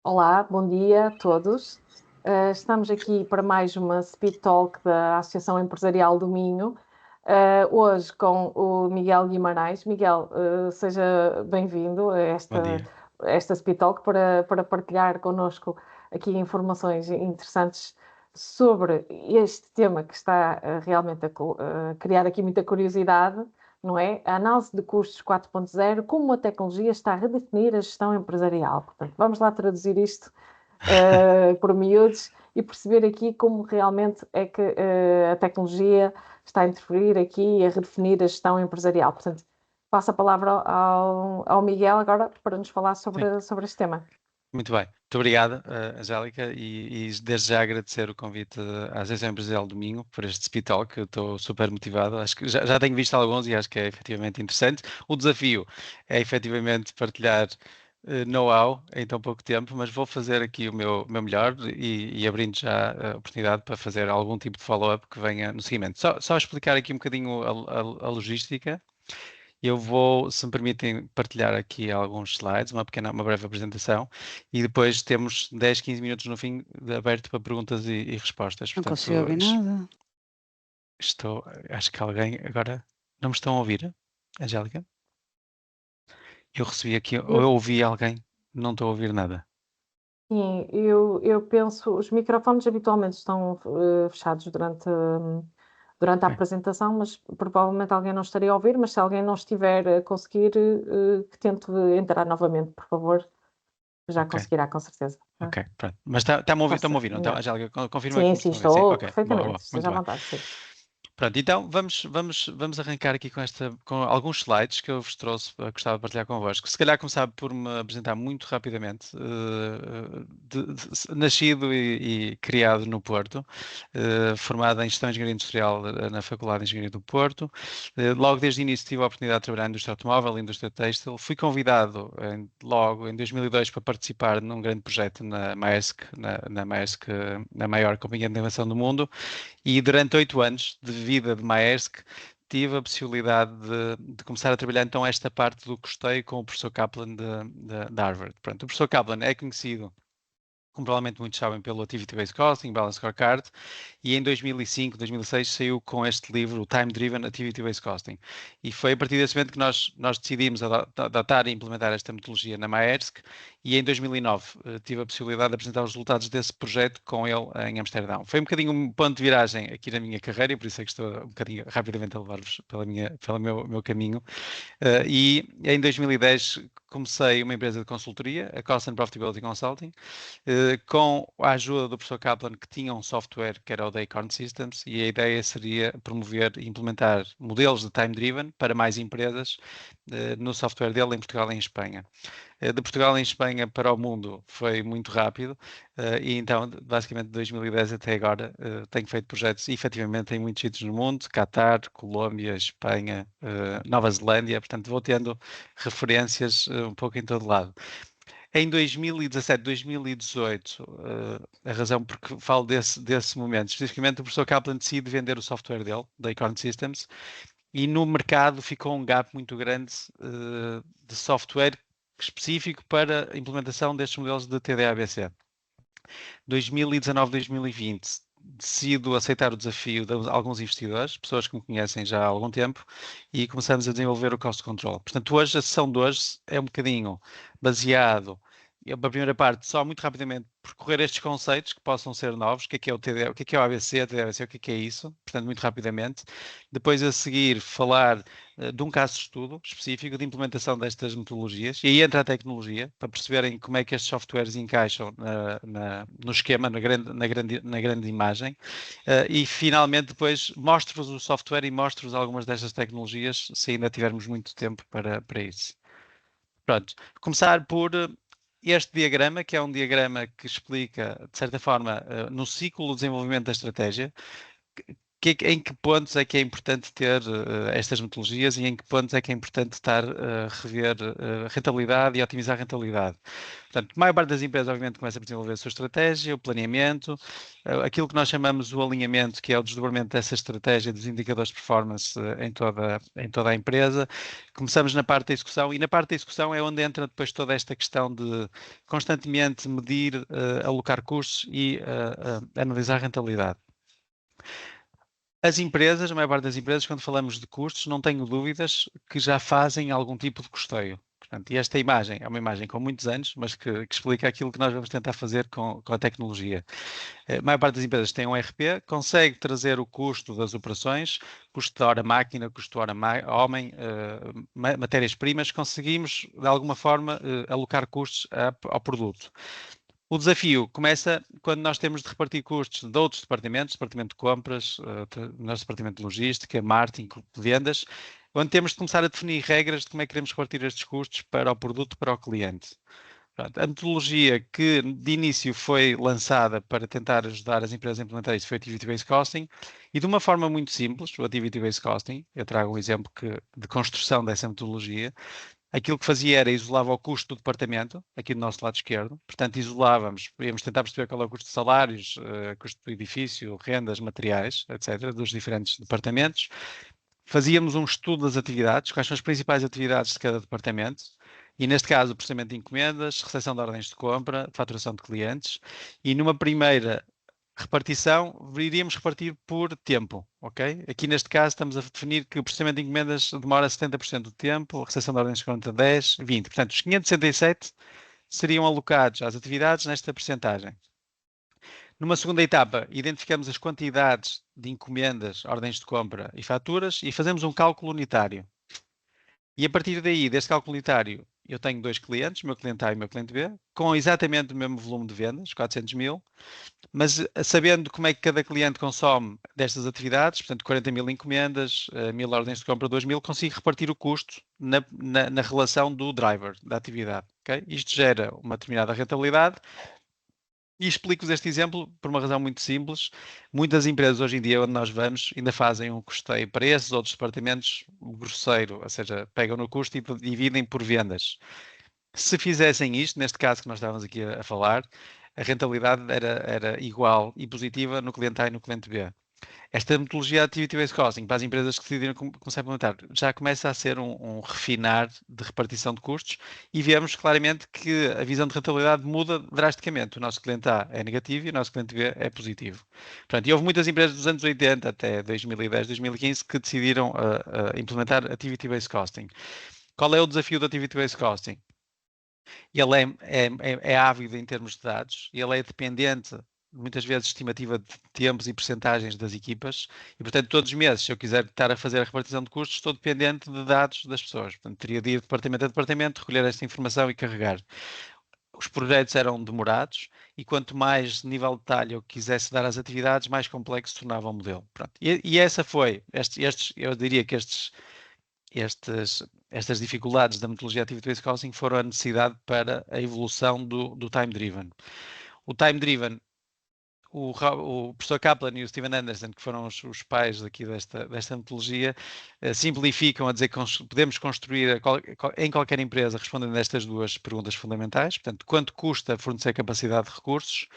Olá, bom dia a todos. Estamos aqui para mais uma Speed Talk da Associação Empresarial do Minho. Hoje com o Miguel Guimarães. Miguel, seja bem-vindo a Bom esta, dia. esta Speed Talk para partilhar connosco aqui informações interessantes sobre este tema que está realmente a criar aqui muita curiosidade, não é? A análise de custos 4.0, como a tecnologia está a redefinir a gestão empresarial. Portanto, vamos lá traduzir isto por miúdos e perceber aqui como realmente é que a tecnologia está a interferir aqui e a redefinir a gestão empresarial. Portanto, passo a palavra ao Miguel agora para nos falar Sim, sobre este tema. muito bem. Muito obrigado, Angélica, e desde já agradecer o convite à Associação Empresarial do Minho por este Speed Talk, que eu estou super motivado. Acho que já tenho visto alguns e acho que é efetivamente interessante. O desafio é efetivamente partilhar know-how em tão pouco tempo, mas vou fazer aqui o meu melhor e abrindo já a oportunidade para fazer algum tipo de follow-up que venha no seguimento. Só explicar aqui um bocadinho a logística. Eu vou, se me permitem, partilhar aqui alguns slides, uma breve apresentação, e depois temos 10, 15 minutos no fim aberto para perguntas e respostas. Não Portanto, consigo ouvir nada. acho que alguém agora não me estão a ouvir, Angélica? Eu recebi aqui, ou eu ouvi alguém, não estou a ouvir nada. Sim, eu penso, os microfones habitualmente estão fechados durante a Ok, apresentação, mas provavelmente alguém não estaria a ouvir, mas se alguém não estiver a conseguir, que tente entrar novamente, por favor, já ok, conseguirá, com certeza. ok, pronto. Mas está-me a ouvir, estão-me a Força, ouvir, não estão? melhor. Angélica, confirma que Sim, me sim, estão a ouvir. Sim, estou ok, boa, perfeitamente, boa, muito esteja à bem. vontade, sim. Pronto, então vamos arrancar aqui com alguns slides que eu vos trouxe, gostava de partilhar convosco. Se calhar começar por me apresentar muito rapidamente. Nascido e criado no Porto, formado em Gestão de Engenharia Industrial na Faculdade de Engenharia do Porto. Logo desde o início tive a oportunidade de trabalhar na indústria automóvel, indústria têxtil. Fui convidado logo em 2002 para participar num grande projeto na Maersk, na Maersk, na maior companhia de inovação do mundo. E durante 8 anos de vida de Maersk, tive a possibilidade de começar a trabalhar então esta parte do custeio com o professor Kaplan de Harvard. Pronto, o professor Kaplan é conhecido, como provavelmente muitos sabem, pelo Activity-Based Costing, Balance Scorecard, e em 2005, 2006 saiu com este livro, o Time Driven Activity-Based Costing. E foi a partir desse momento que nós decidimos adotar e implementar esta metodologia na Maersk, e em 2009 tive a possibilidade de apresentar os resultados desse projeto com ele em Amsterdão. Foi um bocadinho um ponto de viragem aqui na minha carreira, e por isso é que estou um bocadinho rapidamente a levar-vos pelo meu caminho. E em 2010 comecei uma empresa de consultoria, a Cost and Profitability Consulting, com a ajuda do professor Kaplan, que tinha um software que era o da Acorn Systems, e a ideia seria promover e implementar modelos de time-driven para mais empresas no software dele em Portugal e em Espanha. De Portugal em Espanha para o mundo foi muito rápido, e então, basicamente, de 2010 até agora, tenho feito projetos efetivamente em muitos sítios no mundo: Catar, Colômbia, Espanha, Nova Zelândia. Portanto, vou tendo referências um pouco em todo lado. Em 2017, 2018, a razão porque falo desse momento, especificamente o professor Kaplan decide vender o software dele, da Acorn Systems, e no mercado ficou um gap muito grande de software específico para a implementação destes modelos de TD-ABC. 2019, 2020, decido aceitar o desafio de alguns investidores, pessoas que me conhecem já há algum tempo, e começamos a desenvolver o cost control. Portanto, hoje, a sessão de hoje é um bocadinho baseado, a primeira parte, só muito rapidamente percorrer estes conceitos que possam ser novos: o que é o TD, o que é o ABC, TD-ABC, o que é isso, portanto, muito rapidamente. Depois, a seguir, falar de um caso de estudo específico de implementação destas metodologias, e aí entra a tecnologia, para perceberem como é que estes softwares encaixam no esquema, na grande imagem. E finalmente depois mostro-vos o software e mostro-vos algumas destas tecnologias, se ainda tivermos muito tempo para isso. Pronto, começar por este diagrama, que é um diagrama que explica, de certa forma, no ciclo de desenvolvimento da estratégia, em que pontos é que é importante ter estas metodologias e em que pontos é que é importante estar a rever a rentabilidade e otimizar a rentabilidade. Portanto, a maior parte das empresas, obviamente, começa a desenvolver a sua estratégia, o planeamento, aquilo que nós chamamos o alinhamento, que é o desdobramento dessa estratégia dos indicadores de performance em toda a empresa. Começamos na parte da execução, e na parte da execução é onde entra depois toda esta questão de constantemente medir, alocar custos e analisar a rentabilidade. As empresas, a maior parte das empresas, quando falamos de custos, não tenho dúvidas que já fazem algum tipo de custeio. Portanto, e esta imagem é uma imagem com muitos anos, mas que explica aquilo que nós vamos tentar fazer com a tecnologia. A maior parte das empresas tem um ERP, consegue trazer o custo das operações, custo de hora máquina, custo de hora homem, matérias-primas, conseguimos, de alguma forma, alocar custos ao produto. O desafio começa quando nós temos de repartir custos de outros departamentos, departamento de compras, nosso departamento de logística, marketing, vendas, onde temos de começar a definir regras de como é que queremos repartir estes custos para o produto, para o cliente. Pronto, a metodologia que de início foi lançada para tentar ajudar as empresas a implementar isso foi o Activity-Based Costing, e de uma forma muito simples, o Activity-Based Costing, eu trago um exemplo de construção dessa metodologia. Aquilo que fazia era isolava o custo do departamento, aqui do nosso lado esquerdo, portanto isolávamos, íamos tentar perceber qual é o custo de salários, custo do edifício, rendas, materiais, etc., dos diferentes departamentos. Fazíamos um estudo das atividades, quais são as principais atividades de cada departamento, e neste caso o processamento de encomendas, recepção de ordens de compra, faturação de clientes, e numa primeira repartição, iríamos repartir por tempo, ok? Aqui neste caso estamos a definir que o processamento de encomendas demora 70% do tempo, a recepção de ordens de conta 10, 20. Portanto, os 567 seriam alocados às atividades nesta percentagem. Numa segunda etapa, identificamos as quantidades de encomendas, ordens de compra e faturas e fazemos um cálculo unitário. E a partir daí, deste cálculo unitário, eu tenho dois clientes, o meu cliente A e o meu cliente B, com exatamente o mesmo volume de vendas, 400 mil, mas sabendo como é que cada cliente consome destas atividades, portanto 40 mil encomendas, 1000 ordens de compra, 2000, consigo repartir o custo na relação do driver, da atividade. Okay? Isto gera uma determinada rentabilidade. E explico-vos este exemplo por uma razão muito simples. Muitas empresas hoje em dia, onde nós vamos, ainda fazem um custeio para esses outros departamentos grosseiro, ou seja, pegam no custo e dividem por vendas. Se fizessem isto, neste caso que nós estávamos aqui a falar, a rentabilidade era igual e positiva no cliente A e no cliente B. Esta metodologia de Activity-Based Costing, para as empresas que decidiram começar a implementar, já começa a ser um refinar de repartição de custos e vemos claramente que a visão de rentabilidade muda drasticamente. O nosso cliente A é negativo e o nosso cliente B é positivo. Portanto, e houve muitas empresas dos anos 80 até 2010, 2015 que decidiram implementar Activity-Based Costing. Qual é o desafio do Activity-Based Costing? Ele é ávido em termos de dados, ele é dependente, muitas vezes, de estimativa de tempos e percentagens das equipas, e, portanto, todos os meses, se eu quiser estar a fazer a repartição de custos, estou dependente de dados das pessoas. Portanto, teria de ir de departamento a departamento, recolher esta informação e carregar. Os projetos eram demorados e quanto mais nível de detalhe eu quisesse dar às atividades, mais complexo tornava o modelo. Pronto. E essa foi, eu diria que estas dificuldades da metodologia Activity-Based Costing foram a necessidade para a evolução do time-driven. O time-driven, o professor Kaplan e o Steven Anderson, que foram os pais aqui desta metodologia, simplificam a dizer que podemos construir em qualquer empresa respondendo a estas duas perguntas fundamentais. Portanto, quanto custa fornecer capacidade de recursos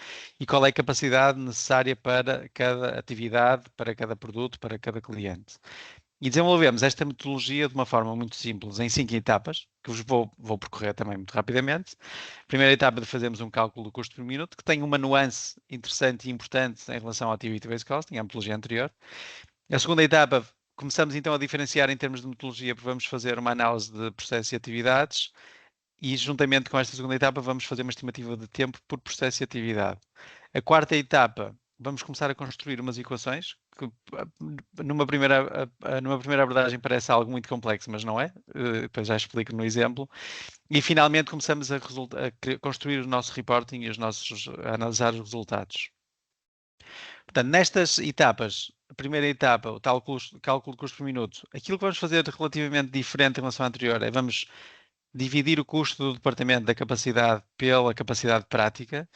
e qual é a capacidade necessária para cada atividade, para cada produto, para cada cliente. E desenvolvemos esta metodologia de uma forma muito simples, em 5 etapas, que vos vou percorrer também muito rapidamente. Primeira etapa de fazermos um cálculo do custo por minuto, que tem uma nuance interessante e importante em relação ao Activity-Based Costing, a metodologia anterior. A segunda etapa, começamos então a diferenciar em termos de metodologia, porque vamos fazer uma análise de processos e atividades, e juntamente com esta segunda etapa vamos fazer uma estimativa de tempo por processo e atividade. A quarta etapa, vamos começar a construir umas equações que numa primeira abordagem parece algo muito complexo, mas não é. Depois já explico no exemplo. E finalmente começamos a construir o nosso reporting e a analisar os resultados. Portanto, nestas etapas, a primeira etapa, o tal cálculo de custo por minuto, aquilo que vamos fazer relativamente diferente em relação à anterior é vamos dividir o custo do departamento da capacidade pela capacidade prática.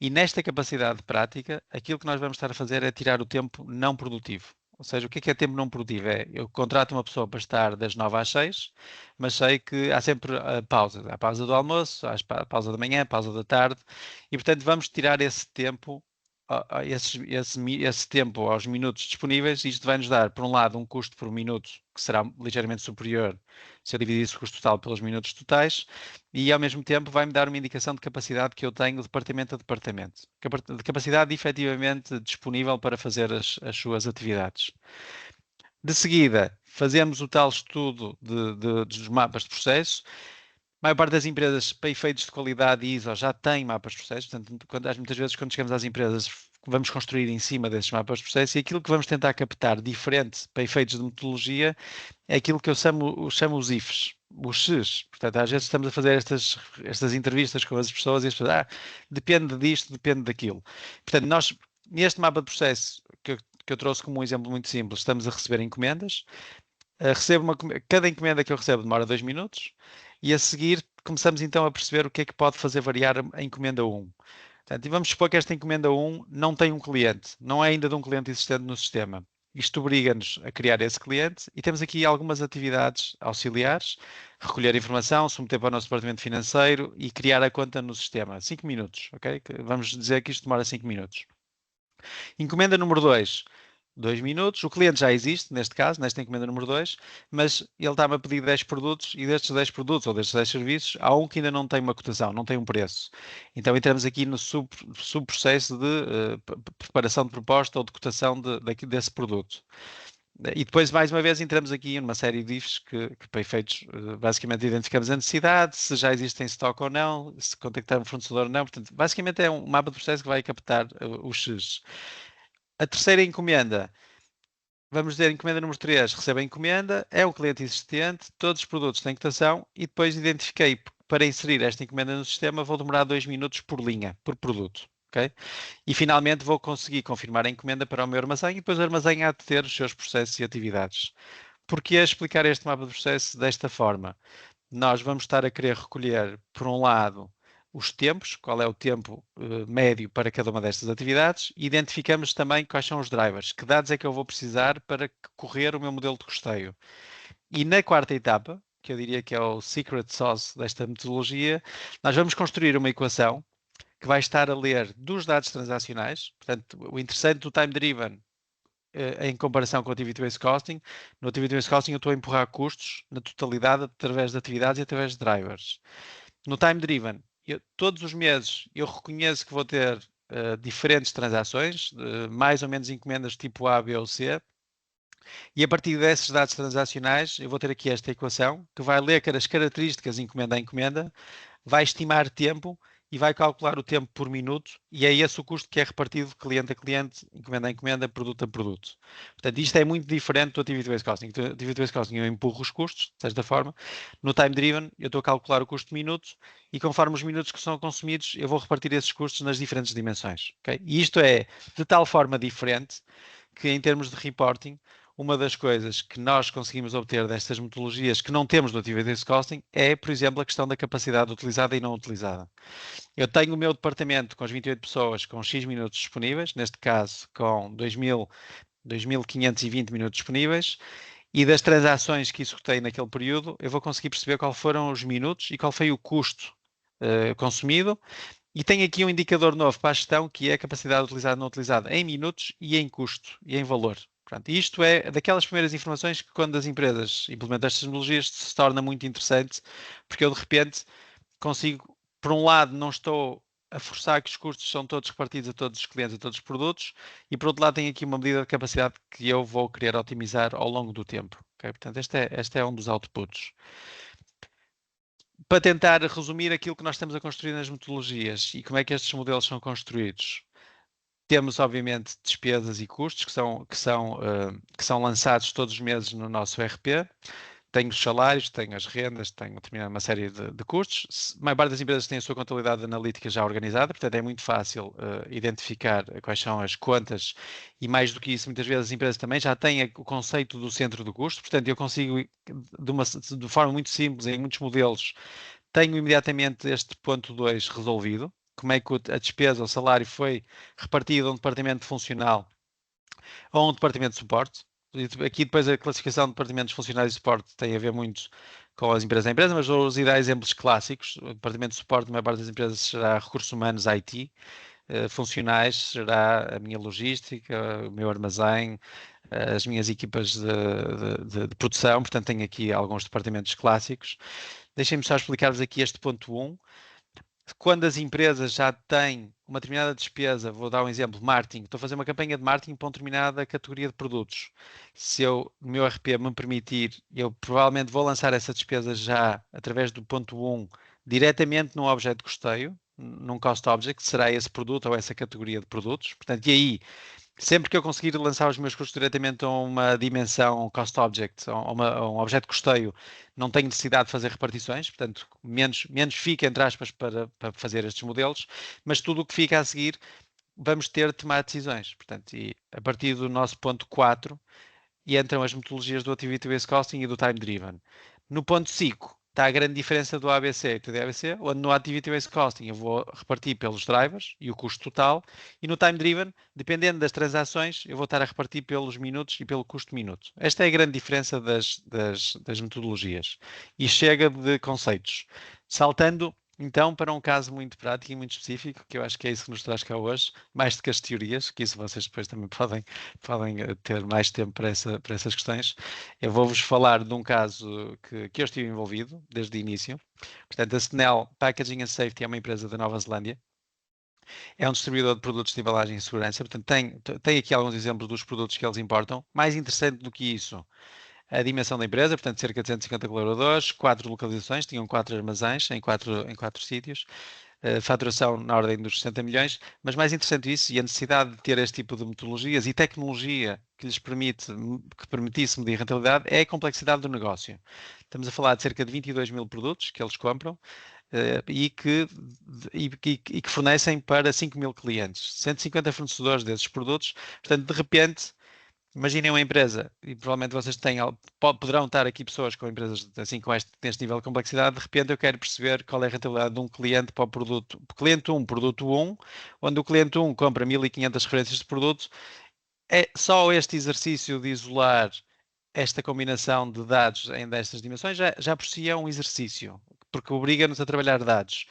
E nesta capacidade prática, aquilo que nós vamos estar a fazer é tirar o tempo não produtivo. Ou seja, o que é tempo não produtivo? Eu contrato uma pessoa para estar das 9 às 6, mas sei que há sempre pausas. Há pausa do almoço, há pausa da manhã, pausa da tarde, e portanto vamos tirar esse tempo, esse tempo aos minutos disponíveis. Isto vai nos dar, por um lado, um custo por minuto que será ligeiramente superior se eu dividisse o custo total pelos minutos totais, e ao mesmo tempo vai-me dar uma indicação de capacidade que eu tenho departamento a departamento, de capacidade efetivamente disponível para fazer as suas atividades. De seguida, fazemos o tal estudo dos mapas de processo. A maior parte das empresas, para efeitos de qualidade e ISO, já tem mapas de processo. Portanto, muitas vezes, quando chegamos às empresas, vamos construir em cima desses mapas de processo, e aquilo que vamos tentar captar diferente para efeitos de metodologia é aquilo que eu chamo os IFs, os X. Portanto, às vezes estamos a fazer estas entrevistas com as pessoas e as pessoas, depende disto, depende daquilo. Portanto, nós, neste mapa de processo que eu trouxe como um exemplo muito simples, estamos a receber encomendas. Cada encomenda que eu recebo demora 2 minutos, e a seguir começamos então a perceber o que é que pode fazer variar a encomenda 1. Portanto, e vamos supor que esta encomenda 1 não tem um cliente, não é ainda de um cliente existente no sistema. Isto obriga-nos a criar esse cliente, e temos aqui algumas atividades auxiliares: recolher informação, submeter para o nosso departamento financeiro e criar a conta no sistema. 5 minutos, ok? Vamos dizer que isto demora 5 minutos. Encomenda número 2, 2 minutos. O cliente já existe, neste caso, nesta encomenda número 2, mas ele está-me a pedir 10 produtos, e destes 10 produtos ou destes 10 serviços, há um que ainda não tem uma cotação, não tem um preço. Então entramos aqui no subprocesso de preparação de proposta ou de cotação desse produto. E depois, mais uma vez, entramos aqui numa série de ifs que para efeitos, basicamente identificamos a necessidade, se já existe em stock ou não, se contactar um fornecedor ou não. Portanto, basicamente é um mapa de processo que vai captar o X. A terceira encomenda, vamos dizer, encomenda número 3, recebe a encomenda, é um cliente existente, todos os produtos têm cotação, e depois identifiquei, para inserir esta encomenda no sistema, vou demorar 2 minutos por linha, por produto. Okay? E finalmente vou conseguir confirmar a encomenda para o meu armazém, e depois o armazém há de ter os seus processos e atividades. Porquê explicar este mapa de processo desta forma? Nós vamos estar a querer recolher, por um lado, os tempos, qual é o tempo médio para cada uma destas atividades, e identificamos também quais são os drivers, que dados é que eu vou precisar para correr o meu modelo de custeio. E na quarta etapa, que eu diria que é o secret sauce desta metodologia, nós vamos construir uma equação que vai estar a ler dos dados transacionais. Portanto, o interessante do time driven, em comparação com o activity-based costing, no activity-based costing eu estou a empurrar custos na totalidade através de atividades e através de drivers. No time driven, todos os meses eu reconheço que vou ter diferentes transações, mais ou menos encomendas tipo A, B ou C, e a partir desses dados transacionais eu vou ter aqui esta equação que vai ler as características encomenda a encomenda, vai estimar tempo e vai calcular o tempo por minuto, e é esse o custo que é repartido de cliente a cliente, encomenda a encomenda, produto a produto. Portanto, isto é muito diferente do activity-based costing. No activity-based costing eu empurro os custos, desta forma. No time-driven eu estou a calcular o custo de minuto, e conforme os minutos que são consumidos, eu vou repartir esses custos nas diferentes dimensões. Okay? E isto é de tal forma diferente que, em termos de reporting, uma das coisas que nós conseguimos obter destas metodologias que não temos no activity-based costing é, por exemplo, a questão da capacidade utilizada e não utilizada. Eu tenho o meu departamento com as 28 pessoas com X minutos disponíveis, neste caso com 2.520 minutos disponíveis, e das transações que executei naquele período, eu vou conseguir perceber qual foram os minutos e qual foi o custo consumido. E tenho aqui um indicador novo para a gestão, que é a capacidade utilizada e não utilizada em minutos e em custo e em valor. Portanto, isto é daquelas primeiras informações que, quando as empresas implementam estas tecnologias, se torna muito interessante, porque eu, de repente, consigo, por um lado, não estou a forçar que os custos são todos repartidos a todos os clientes, a todos os produtos, e por outro lado tenho aqui uma medida de capacidade que eu vou querer otimizar ao longo do tempo. Okay? Portanto, este é um dos outputs. Para tentar resumir aquilo que nós estamos a construir nas metodologias e como é que estes modelos são construídos, temos, obviamente, despesas e custos que são lançados todos os meses no nosso ERP. Tenho os salários, tenho as rendas, tenho uma série de custos. A maior parte das empresas tem a sua contabilidade analítica já organizada, portanto é muito fácil identificar quais são as contas, e mais do que isso, muitas vezes as empresas também já têm o conceito do centro do custo. Portanto, eu consigo, de forma muito simples, em muitos modelos, tenho imediatamente este ponto 2 resolvido. Como é que a despesa, o salário foi repartido a um departamento funcional ou a um departamento de suporte. Aqui depois a classificação de departamentos funcionais de suporte tem a ver muito com as empresas da empresa, mas vou usar exemplos clássicos. O departamento de suporte, na maior parte das empresas, será recursos humanos IT. Funcionais será a minha logística, o meu armazém, as minhas equipas de produção. Portanto, tenho aqui alguns departamentos clássicos. Deixem-me só explicar-vos aqui este ponto 1. Quando as empresas já têm uma determinada despesa, vou dar um exemplo, marketing, estou a fazer uma campanha de marketing para uma determinada categoria de produtos. Se eu, no meu RP me permitir, eu provavelmente vou lançar essa despesa já através do ponto 1 diretamente num objeto de custeio, num cost object, que será esse produto ou essa categoria de produtos. Portanto, e aí, sempre que eu conseguir lançar os meus custos diretamente a uma dimensão cost object, a um objeto de custeio, não tenho necessidade de fazer repartições, portanto, menos fica, entre aspas, para fazer estes modelos, mas tudo o que fica a seguir, vamos ter de tomar decisões. Portanto, e a partir do nosso ponto 4, entram as metodologias do Activity-Based Costing e do Time Driven. No ponto 5, está a grande diferença do ABC e do DABC, onde no Activity-Based Costing eu vou repartir pelos drivers e o custo total, e no Time Driven, dependendo das transações, eu vou estar a repartir pelos minutos e pelo custo minuto. Esta é a grande diferença das metodologias. E chega de conceitos. Saltando então para um caso muito prático e muito específico, que eu acho que é isso que nos traz cá hoje, mais do que as teorias, que isso vocês depois também podem ter mais tempo para essas questões. Eu vou-vos falar de um caso que eu estive envolvido desde o início. Portanto, a Snell Packaging and Safety é uma empresa da Nova Zelândia. É um distribuidor de produtos de embalagem e segurança. Portanto, tem aqui alguns exemplos dos produtos que eles importam. Mais interessante do que isso, a dimensão da empresa, portanto, cerca de 150 colaboradores, 4 localizações, tinham 4 armazéns em 4 sítios. Faturação na ordem dos 60 milhões, mas mais interessante isso e a necessidade de ter este tipo de metodologias e tecnologia que lhes permitisse medir rentabilidade é a complexidade do negócio. Estamos a falar de cerca de 22 mil produtos que eles compram e que fornecem para 5 mil clientes, 150 fornecedores desses produtos, portanto, de repente, imaginem uma empresa, e provavelmente vocês poderão estar aqui pessoas com empresas assim com este nível de complexidade, de repente eu quero perceber qual é a rentabilidade de um cliente para o produto. Cliente 1, produto 1, onde o cliente 1 compra 1500 referências de produto, é só este exercício de isolar esta combinação de dados em destas dimensões já por si é um exercício, porque obriga-nos a trabalhar dados.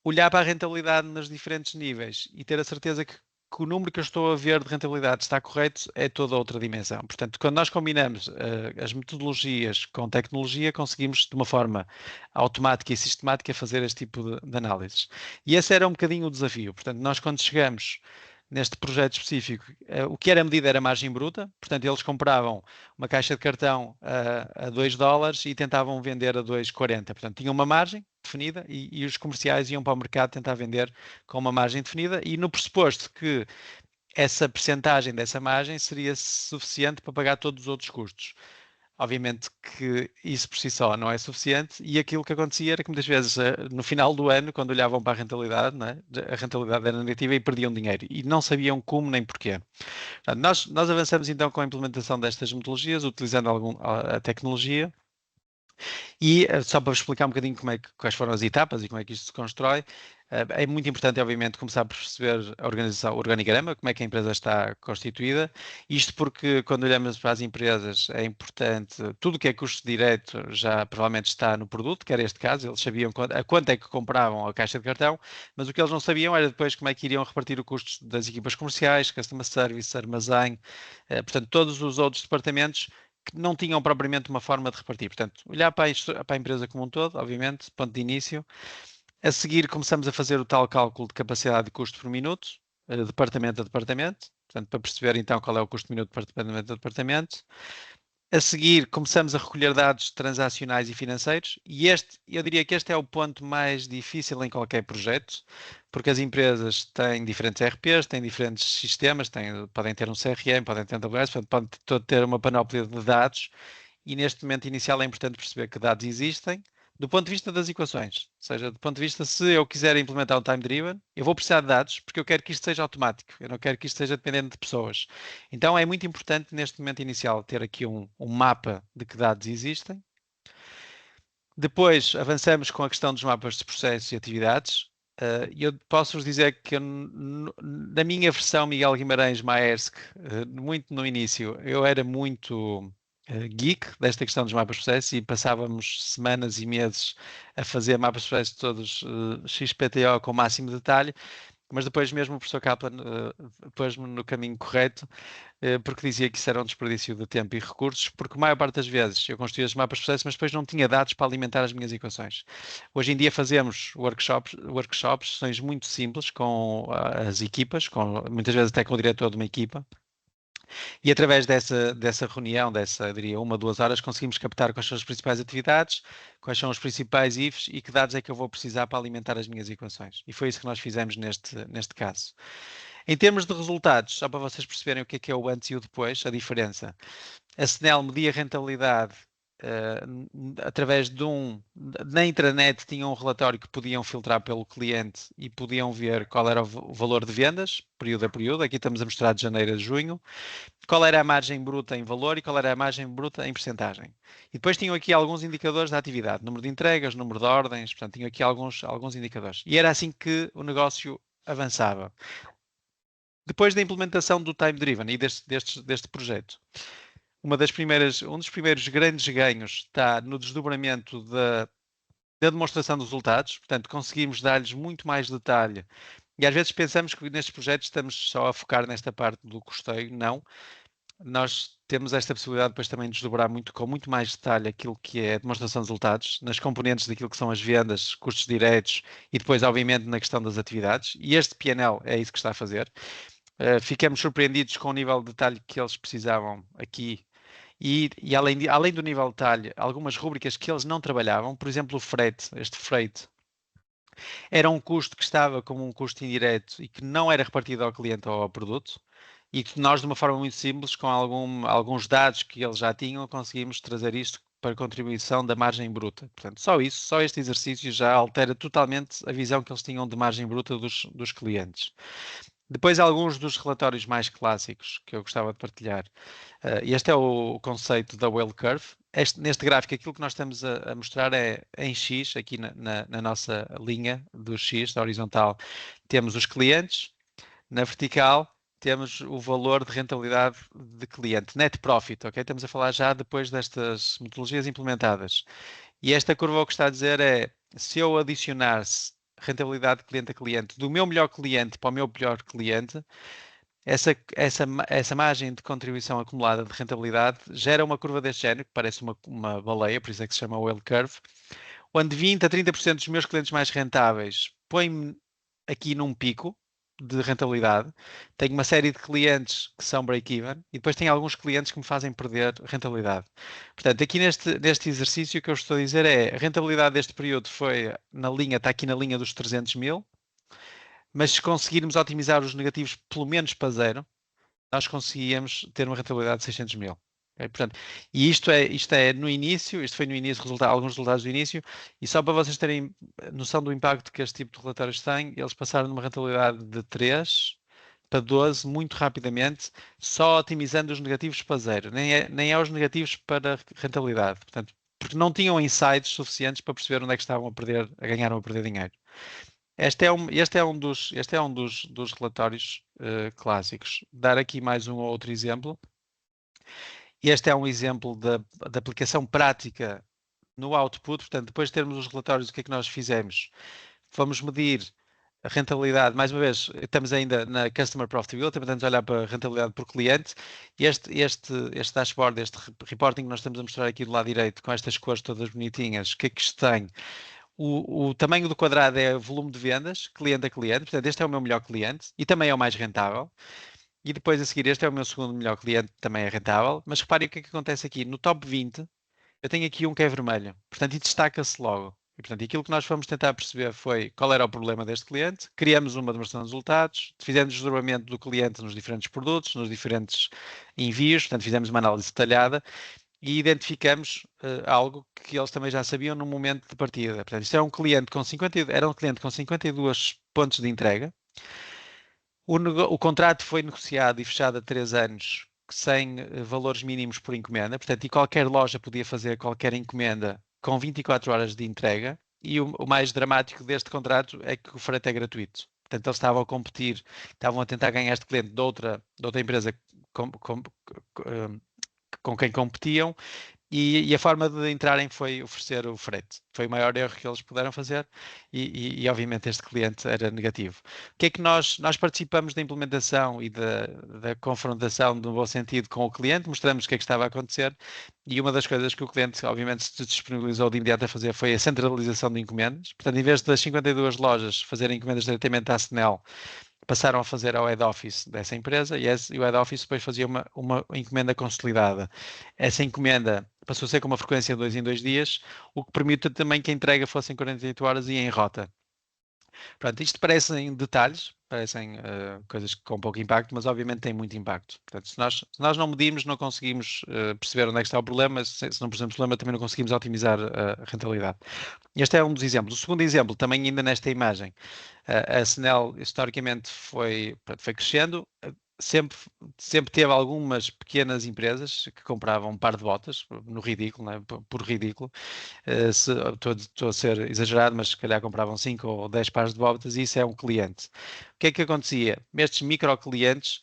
Olhar para a rentabilidade nos diferentes níveis e ter a certeza que o número que eu estou a ver de rentabilidade está correto é toda outra dimensão. Portanto, quando nós combinamos as metodologias com tecnologia, conseguimos de uma forma automática e sistemática fazer este tipo de análises. E esse era um bocadinho o desafio. Portanto, nós quando chegamos neste projeto específico, o que era medido era a margem bruta, portanto eles compravam uma caixa de cartão a $2 e tentavam vender a 2,40. Portanto, tinham uma margem definida e os comerciais iam para o mercado tentar vender com uma margem definida e no pressuposto que essa percentagem dessa margem seria suficiente para pagar todos os outros custos. Obviamente que isso por si só não é suficiente e aquilo que acontecia era que muitas vezes no final do ano, quando olhavam para a rentabilidade, não é? A rentabilidade era negativa e perdiam dinheiro e não sabiam como nem porquê. Portanto, nós avançamos então com a implementação destas metodologias, utilizando a tecnologia. E só para vos explicar um bocadinho quais foram as etapas e como é que isto se constrói, é muito importante, obviamente, começar por perceber a organização, o organigrama, como é que a empresa está constituída. Isto porque, quando olhamos para as empresas, é importante, tudo o que é custo direto já provavelmente está no produto, que era este caso, eles sabiam a quanto é que compravam a caixa de cartão, mas o que eles não sabiam era depois como é que iriam repartir o custo das equipas comerciais, customer service, armazém, portanto, todos os outros departamentos que não tinham propriamente uma forma de repartir. Portanto, olhar para a empresa como um todo, obviamente, ponto de início. A seguir, começamos a fazer o tal cálculo de capacidade de custo por minuto, departamento a departamento. Portanto, para perceber então qual é o custo minuto de departamento a departamento. A seguir, começamos a recolher dados transacionais e financeiros, e eu diria que este é o ponto mais difícil em qualquer projeto, porque as empresas têm diferentes RPs, têm diferentes sistemas, podem ter um CRM, podem ter um AWS, podem ter uma panóplia de dados, e neste momento inicial é importante perceber que dados existem, do ponto de vista das equações. Ou seja, do ponto de vista, se eu quiser implementar um time driven, eu vou precisar de dados porque eu quero que isto seja automático, eu não quero que isto seja dependente de pessoas. Então é muito importante neste momento inicial ter aqui um mapa de que dados existem. Depois avançamos com a questão dos mapas de processos e atividades. eu posso-vos dizer que na minha versão Miguel Guimarães Maersk, muito no início, eu era muito geek desta questão dos mapas de processo e passávamos semanas e meses a fazer mapas de processo todos XPTO com o máximo detalhe, mas depois mesmo o professor Kaplan pôs-me no caminho correto, porque dizia que isso era um desperdício de tempo e recursos, porque a maior parte das vezes eu construía os mapas de processo, mas depois não tinha dados para alimentar as minhas equações. Hoje em dia fazemos workshops, sessões muito simples com as equipas, muitas vezes até com o diretor de uma equipa, e através dessa reunião, eu diria, 1, 2 horas, conseguimos captar quais são as principais atividades, quais são os principais ifs e que dados é que eu vou precisar para alimentar as minhas equações. E foi isso que nós fizemos neste caso. Em termos de resultados, só para vocês perceberem o que é o antes e o depois, a diferença. A Snell media rentabilidade através na intranet tinha um relatório que podiam filtrar pelo cliente e podiam ver qual era o valor de vendas, período a período. Aqui estamos a mostrar de janeiro a junho. Qual era a margem bruta em valor e qual era a margem bruta em percentagem. E depois tinham aqui alguns indicadores da atividade, número de entregas, número de ordens, portanto, tinham aqui alguns indicadores. E era assim que o negócio avançava. Depois da implementação do Time Driven e deste projeto, um dos primeiros grandes ganhos está no desdobramento da demonstração dos resultados, portanto, conseguimos dar-lhes muito mais detalhe. E às vezes pensamos que nestes projetos estamos só a focar nesta parte do custeio, não. Nós temos esta possibilidade depois também de desdobrar com muito mais detalhe aquilo que é a demonstração de resultados, nas componentes daquilo que são as vendas, custos diretos e depois, obviamente, na questão das atividades. E este PNL é isso que está a fazer. Ficamos surpreendidos com o nível de detalhe que eles precisavam aqui. E além do nível de detalhe, algumas rúbricas que eles não trabalhavam, por exemplo, o frete, este freight, era um custo que estava como um custo indireto e que não era repartido ao cliente ou ao produto, e que nós, de uma forma muito simples, com alguns dados que eles já tinham, conseguimos trazer isto para contribuição da margem bruta. Portanto, só este exercício já altera totalmente a visão que eles tinham de margem bruta dos clientes. Depois, alguns dos relatórios mais clássicos que eu gostava de partilhar. Este é o conceito da Whale Curve. Neste gráfico, aquilo que nós estamos a mostrar é em X, aqui na nossa linha do X, da horizontal, temos os clientes, na vertical temos o valor de rentabilidade de cliente, net profit, ok? Estamos a falar já depois destas metodologias implementadas. E esta curva o que está a dizer é, se eu adicionasse rentabilidade de cliente a cliente do meu melhor cliente para o meu pior cliente, essa margem de contribuição acumulada de rentabilidade gera uma curva deste género, que parece uma baleia, por isso é que se chama Whale Curve, onde 20 a 30% dos meus clientes mais rentáveis põem-me aqui num pico de rentabilidade. Tenho uma série de clientes que são break-even e depois tenho alguns clientes que me fazem perder rentabilidade. Portanto, aqui neste exercício o que eu estou a dizer é a rentabilidade deste período está aqui na linha dos 300 mil, mas se conseguirmos otimizar os negativos pelo menos para zero, nós conseguíamos ter uma rentabilidade de 600 mil. Okay? Portanto, e isto é no início, isto foi no início, alguns resultados do início, e só para vocês terem noção do impacto que este tipo de relatórios têm, eles passaram de uma rentabilidade de 3 para 12 muito rapidamente, só otimizando os negativos para zero, nem é os negativos para rentabilidade, portanto, porque não tinham insights suficientes para perceber onde é que estavam a ganhar ou a perder dinheiro. Este é um dos relatórios clássicos. Dar aqui mais um ou outro exemplo. Este é um exemplo da aplicação prática no output. Portanto, depois de termos os relatórios, o que é que nós fizemos? Vamos medir a rentabilidade. Mais uma vez, estamos ainda na Customer Profitability, portanto, olhar para a rentabilidade por cliente. Este dashboard, este reporting que nós estamos a mostrar aqui do lado direito, com estas cores todas bonitinhas, o que é que isto tem? O tamanho do quadrado é o volume de vendas, cliente a cliente. Portanto, este é o meu melhor cliente e também é o mais rentável. E depois a seguir, este é o meu segundo melhor cliente, também é rentável. Mas reparem o que é que acontece aqui. No top 20, eu tenho aqui um que é vermelho. Portanto, e destaca-se logo. E, portanto, aquilo que nós fomos tentar perceber foi qual era o problema deste cliente. Criamos uma demonstração de resultados, fizemos o desdobramento do cliente nos diferentes produtos, nos diferentes envios. Portanto, fizemos uma análise detalhada e identificamos algo que eles também já sabiam no momento de partida. Portanto, isto era um cliente com 52 pontos de entrega. O contrato foi negociado e fechado há 3 anos sem valores mínimos por encomenda. Portanto, e qualquer loja podia fazer qualquer encomenda com 24 horas de entrega. e o mais dramático deste contrato é que o frete é gratuito. Portanto, eles estavam a competir, estavam a tentar ganhar este cliente de outra empresa com quem competiam, e a forma de entrarem foi oferecer o frete. Foi o maior erro que eles puderam fazer obviamente este cliente era negativo. O que é que nós participamos da implementação e da confrontação no bom sentido com o cliente, mostramos o que é que estava a acontecer, e uma das coisas que o cliente obviamente se disponibilizou de imediato a fazer foi a centralização de encomendas. Portanto, em vez das 52 lojas fazerem encomendas diretamente à Senel, passaram a fazer ao head office dessa empresa e o head office depois fazia uma encomenda consolidada. Essa encomenda passou a ser com uma frequência de 2 em 2 dias, o que permite também que a entrega fosse em 48 horas e em rota. Pronto, isto parecem detalhes, parecem coisas com pouco impacto, mas obviamente têm muito impacto. Portanto, se nós não medirmos, não conseguimos perceber onde é que está o problema, se não percebemos o problema, também não conseguimos otimizar a rentabilidade. Este é um dos exemplos. O segundo exemplo, também ainda nesta imagem, a Senel historicamente foi crescendo, sempre teve algumas pequenas empresas que compravam um par de botas, no ridículo, né? Por ridículo. Estou a ser exagerado, mas se calhar compravam 5 ou 10 pares de botas e isso é um cliente. O que é que acontecia? Estes micro clientes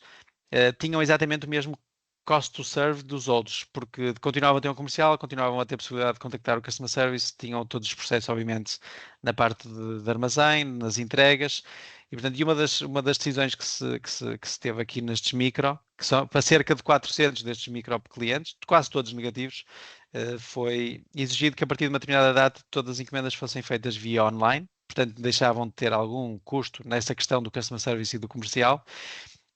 tinham exatamente o mesmo cost to serve dos outros, porque continuavam a ter um comercial, continuavam a ter a possibilidade de contactar o customer service, tinham todos os processos, obviamente, na parte de armazém, nas entregas, e portanto, uma das decisões que se teve aqui nestes micro, que são para cerca de 400 destes micro clientes, quase todos negativos, foi exigido que a partir de uma determinada data todas as encomendas fossem feitas via online, portanto deixavam de ter algum custo nessa questão do customer service e do comercial,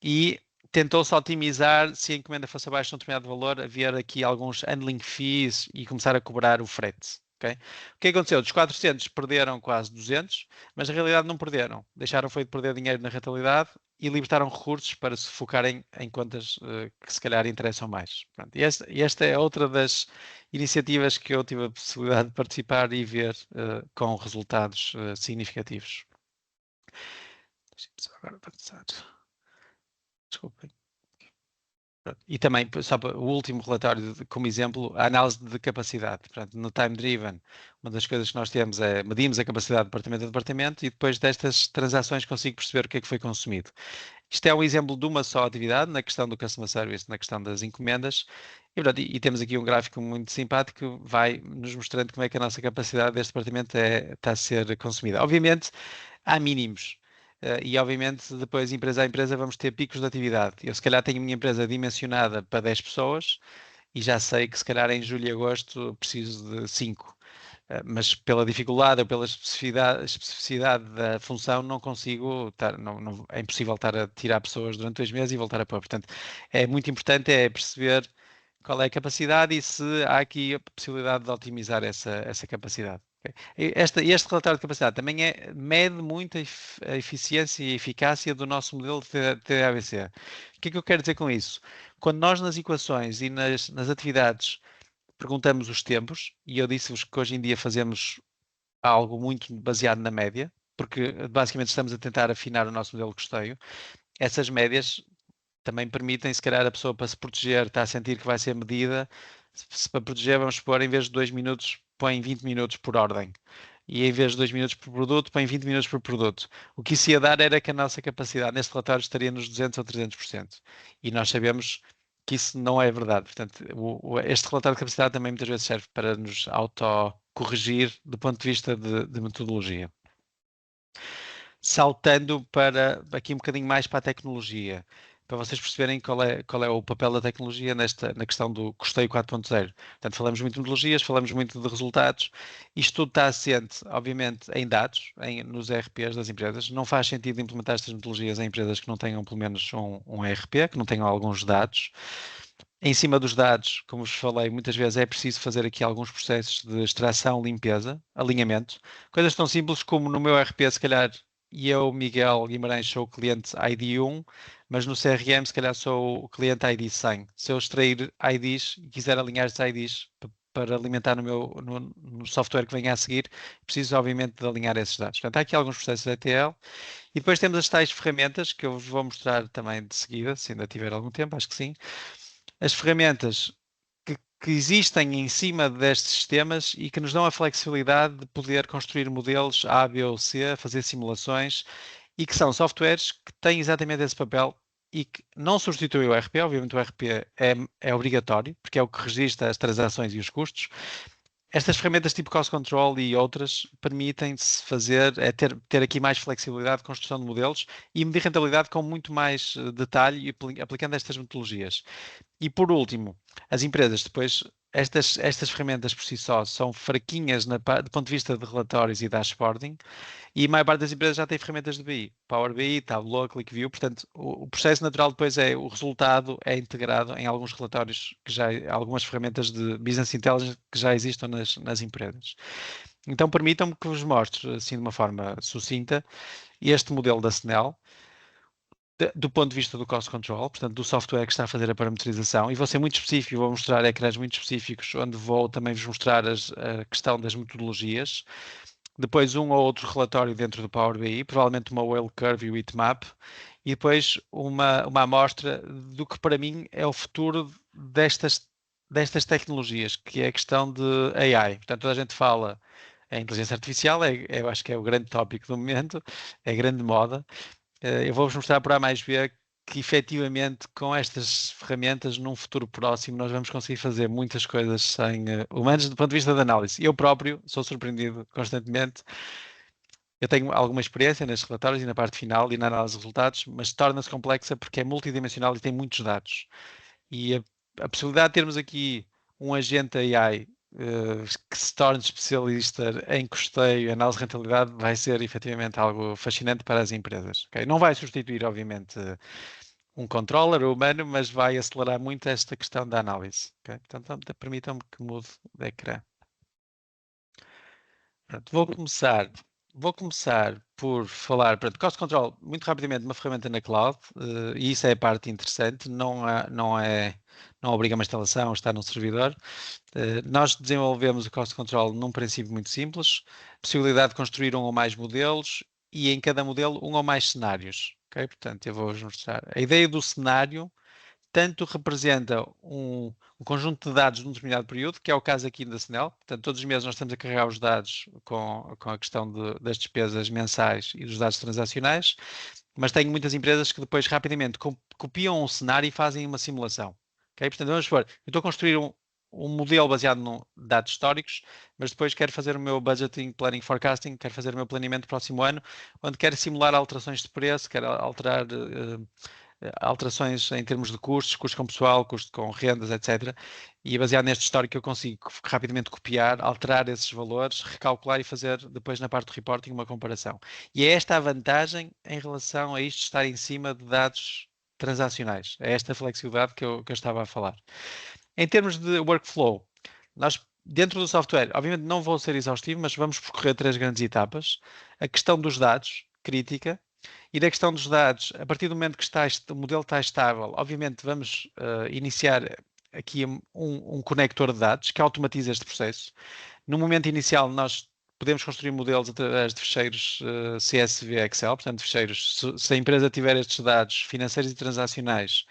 e tentou-se otimizar se a encomenda fosse abaixo de um determinado valor, haver aqui alguns handling fees e começar a cobrar o frete. Okay? O que aconteceu? Dos 400 perderam quase 200, mas na realidade não perderam. Deixaram foi de perder dinheiro na rentabilidade e libertaram recursos para se focarem em contas que se calhar interessam mais. Pronto, e esta é outra das iniciativas que eu tive a possibilidade de participar e ver com resultados significativos. Deixa-me só agora pensar. Desculpem. E também, só para o último relatório, como exemplo, a análise de capacidade. Portanto, no Time Driven, uma das coisas que nós temos é medimos a capacidade de departamento a departamento e depois destas transações consigo perceber o que é que foi consumido. Isto é um exemplo de uma só atividade, na questão do Customer Service, na questão das encomendas, e temos aqui um gráfico muito simpático que vai nos mostrando como é que a nossa capacidade deste departamento está a ser consumida. Obviamente, há mínimos. E obviamente depois empresa a empresa vamos ter picos de atividade. Eu se calhar tenho a minha empresa dimensionada para 10 pessoas e já sei que se calhar em julho e agosto preciso de 5. Mas pela dificuldade ou pela especificidade da função não consigo estar, é impossível estar a tirar pessoas durante 2 meses e voltar a pôr. Portanto, é muito importante perceber qual é a capacidade e se há aqui a possibilidade de otimizar essa capacidade. Este relatório de capacidade também mede muito a eficiência e a eficácia do nosso modelo de TDAVC. O que é que eu quero dizer com isso? Quando nós nas equações e nas atividades perguntamos os tempos, e eu disse-vos que hoje em dia fazemos algo muito baseado na média, porque basicamente estamos a tentar afinar o nosso modelo de custeio, essas médias também permitem, se calhar, a pessoa para se proteger, está a sentir que vai ser medida, se para proteger, vamos supor, em vez de 2 minutos, põe 20 minutos por ordem. E em vez de 2 minutos por produto, põe 20 minutos por produto. O que isso ia dar era que a nossa capacidade neste relatório estaria nos 200 ou 300%. E nós sabemos que isso não é verdade. Portanto, este relatório de capacidade também muitas vezes serve para nos autocorrigir do ponto de vista de metodologia. Saltando para aqui um bocadinho mais para a tecnologia, para vocês perceberem qual é o papel da tecnologia na questão do custeio 4.0. Portanto, falamos muito de metodologias, falamos muito de resultados. Isto tudo está assente, obviamente, em dados, nos ERPs das empresas. Não faz sentido implementar estas metodologias em empresas que não tenham pelo menos um ERP, que não tenham alguns dados. Em cima dos dados, como vos falei, muitas vezes é preciso fazer aqui alguns processos de extração, limpeza, alinhamento. Coisas tão simples como no meu RP, se calhar, e eu, Miguel Guimarães, sou o cliente ID 1, mas no CRM, se calhar, sou o cliente ID 100. Se eu extrair IDs e quiser alinhar esses IDs para alimentar no software que venha a seguir, preciso, obviamente, de alinhar esses dados. Portanto, há aqui alguns processos de ETL. E depois temos as tais ferramentas, que eu vos vou mostrar também de seguida, se ainda tiver algum tempo, acho que sim. As ferramentas que existem em cima destes sistemas e que nos dão a flexibilidade de poder construir modelos A, B ou C, fazer simulações, e que são softwares que têm exatamente esse papel e que não substituem o ERP. Obviamente o ERP é obrigatório, porque é o que registra as transações e os custos. Estas ferramentas tipo Cost Control e outras permitem-se fazer, ter aqui mais flexibilidade de construção de modelos e medir rentabilidade com muito mais detalhe e aplicando estas metodologias. E por último, as empresas depois, estas ferramentas por si só são fraquinhas do ponto de vista de relatórios e dashboarding, e a maior parte das empresas já tem ferramentas de BI, Power BI, Tableau, ClickView, portanto o processo natural depois o resultado é integrado em alguns relatórios, algumas ferramentas de Business Intelligence que já existam nas empresas. Então permitam-me que vos mostre, assim de uma forma sucinta, este modelo da SNEL, do ponto de vista do cost control, portanto do software que está a fazer a parametrização, e vou ser muito específico, vou mostrar ecrãs muito específicos, onde vou também vos mostrar a questão das metodologias, depois um ou outro relatório dentro do Power BI, provavelmente uma Whale Curve e o Heatmap, e depois uma amostra do que para mim é o futuro destas tecnologias, que é a questão de AI. Portanto, toda a gente fala em inteligência artificial, eu acho que é o grande tópico do momento, é a grande moda. Eu vou-vos mostrar por A mais B que efetivamente com estas ferramentas num futuro próximo nós vamos conseguir fazer muitas coisas sem humanos do ponto de vista da análise. Eu próprio sou surpreendido constantemente. Eu tenho alguma experiência nestes relatórios e na parte final e na análise de resultados, mas torna-se complexa porque é multidimensional e tem muitos dados. E a possibilidade de termos aqui um agente AI que se torne especialista em custeio e análise de rentabilidade vai ser efetivamente algo fascinante para as empresas. Okay? Não vai substituir, obviamente, um controller humano, mas vai acelerar muito esta questão da análise. Okay? Portanto, permitam-me que mude de ecrã. Pronto, vou começar por falar, pronto, Cost Control, muito rapidamente, uma ferramenta na cloud, e isso é a parte interessante, não obriga uma instalação, está num servidor. Nós desenvolvemos o Cost Control num princípio muito simples, possibilidade de construir um ou mais modelos e em cada modelo um ou mais cenários. Okay? Portanto, eu vou-vos mostrar. A ideia do cenário tanto representa um conjunto de dados num determinado período, que é o caso aqui da SNEL. Portanto, todos os meses nós estamos a carregar os dados com a questão das despesas mensais e dos dados transacionais, mas tenho muitas empresas que depois rapidamente copiam um cenário e fazem uma simulação. Okay? Portanto, vamos supor, eu estou a construir um modelo baseado em dados históricos, mas depois quero fazer o meu budgeting, planning, forecasting, quero fazer o meu planeamento do próximo ano, onde quero simular alterações de preço, quero alterar alterações em termos de custos, custos com pessoal, custos com rendas, etc. E baseado neste histórico eu consigo rapidamente copiar, alterar esses valores, recalcular e fazer depois na parte do reporting uma comparação. E é esta a vantagem em relação a isto estar em cima de dados transacionais. É esta flexibilidade que eu estava a falar. Em termos de workflow, nós dentro do software, obviamente não vou ser exaustivo, mas vamos percorrer 3 grandes etapas. A questão dos dados, crítica, e da questão dos dados, a partir do momento que o modelo está estável, obviamente vamos iniciar aqui um conector de dados que automatiza este processo. No momento inicial, nós podemos construir modelos através de fecheiros CSV Excel, portanto, fecheiros, se a empresa tiver estes dados financeiros e transacionais,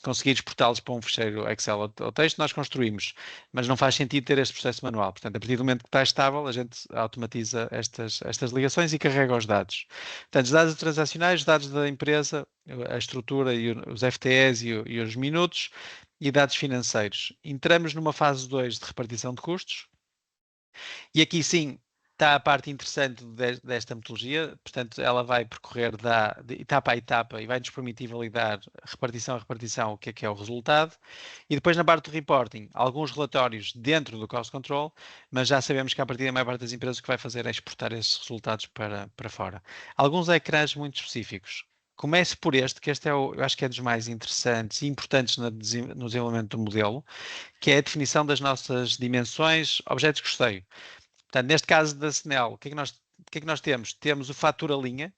conseguir exportá-los para um fecheiro Excel ou texto, nós construímos, mas não faz sentido ter este processo manual. Portanto, a partir do momento que está estável, a gente automatiza estas ligações e carrega os dados. Portanto, os dados transacionais, os dados da empresa, a estrutura e os FTEs e os minutos, e dados financeiros. Entramos numa fase 2 de repartição de custos, e aqui sim está a parte interessante desta metodologia, portanto ela vai percorrer de etapa a etapa e vai nos permitir validar repartição a repartição o que é o resultado, e depois na parte do reporting, alguns relatórios dentro do cost control, mas já sabemos que a partir da maior parte das empresas o que vai fazer é exportar esses resultados para fora. Alguns ecrãs muito específicos. Comece por este, que este eu acho que é dos mais interessantes e importantes no desenvolvimento do modelo, que é a definição das nossas dimensões, objetos de custeio. Portanto, neste caso da SNEL, o que é que nós temos? Temos o fatura-linha.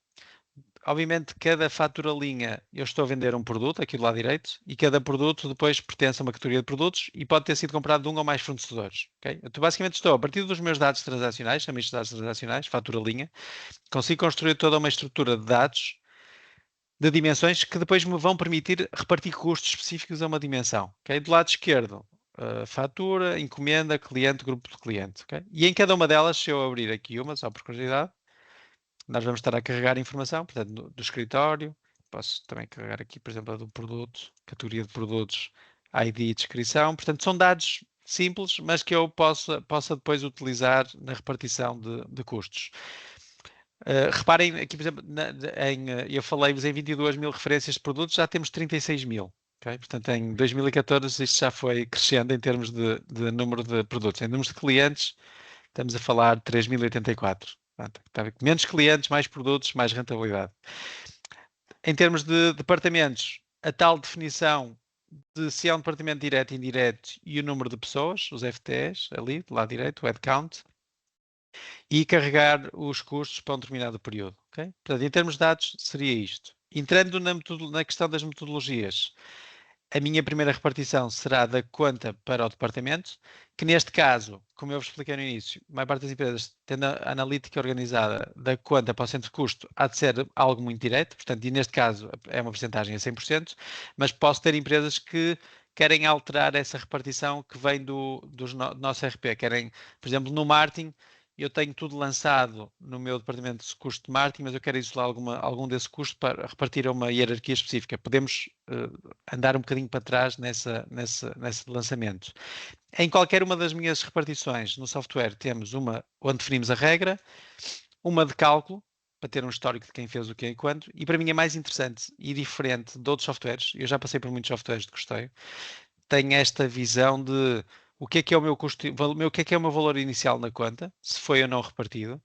Obviamente, cada fatura-linha, eu estou a vender um produto, aqui do lado direito, e cada produto depois pertence a uma categoria de produtos e pode ter sido comprado de um ou mais fornecedores. Okay? Eu basicamente estou, a partir dos meus dados transacionais, chamo isto de dados transacionais, fatura-linha, consigo construir toda uma estrutura de dados de dimensões que depois me vão permitir repartir custos específicos a uma dimensão. Okay? Do lado esquerdo, fatura, encomenda, cliente, grupo de cliente. Okay? E em cada uma delas, se eu abrir aqui uma, só por curiosidade, nós vamos estar a carregar informação, portanto, do escritório. Posso também carregar aqui, por exemplo, a do produto, categoria de produtos, ID e descrição. Portanto, são dados simples, mas que eu possa depois utilizar na repartição de custos. Reparem aqui, por exemplo, eu falei-vos em 22 mil referências de produtos, já temos 36 mil. Okay? Portanto, em 2014 isto já foi crescendo em termos de número de produtos. Em números de clientes, estamos a falar de 3.084. Portanto, menos clientes, mais produtos, mais rentabilidade. Em termos de departamentos, a tal definição de se é um departamento direto e indireto e o número de pessoas, os FTEs, ali, do lado direito, o headcount, e carregar os custos para um determinado período. Okay? Portanto, em termos de dados, seria isto. Entrando na questão das metodologias, a minha primeira repartição será da conta para o departamento, que neste caso, como eu vos expliquei no início, a maior parte das empresas, tendo a analítica organizada da conta para o centro de custo, há de ser algo muito direto, portanto, e neste caso é uma porcentagem a 100%, mas posso ter empresas que querem alterar essa repartição que vem do nosso RP, querem, por exemplo, no marketing, eu tenho tudo lançado no meu departamento de custo de marketing, mas eu quero isolar algum desse custo para repartir a uma hierarquia específica. Podemos andar um bocadinho para trás nesse lançamento. Em qualquer uma das minhas repartições no software temos uma onde definimos a regra, uma de cálculo, para ter um histórico de quem fez o que e quando, e para mim é mais interessante e diferente de outros softwares, eu já passei por muitos softwares de custeio, tenho esta visão de o que é o meu custo, o que é o meu valor inicial na conta, se foi ou não repartido,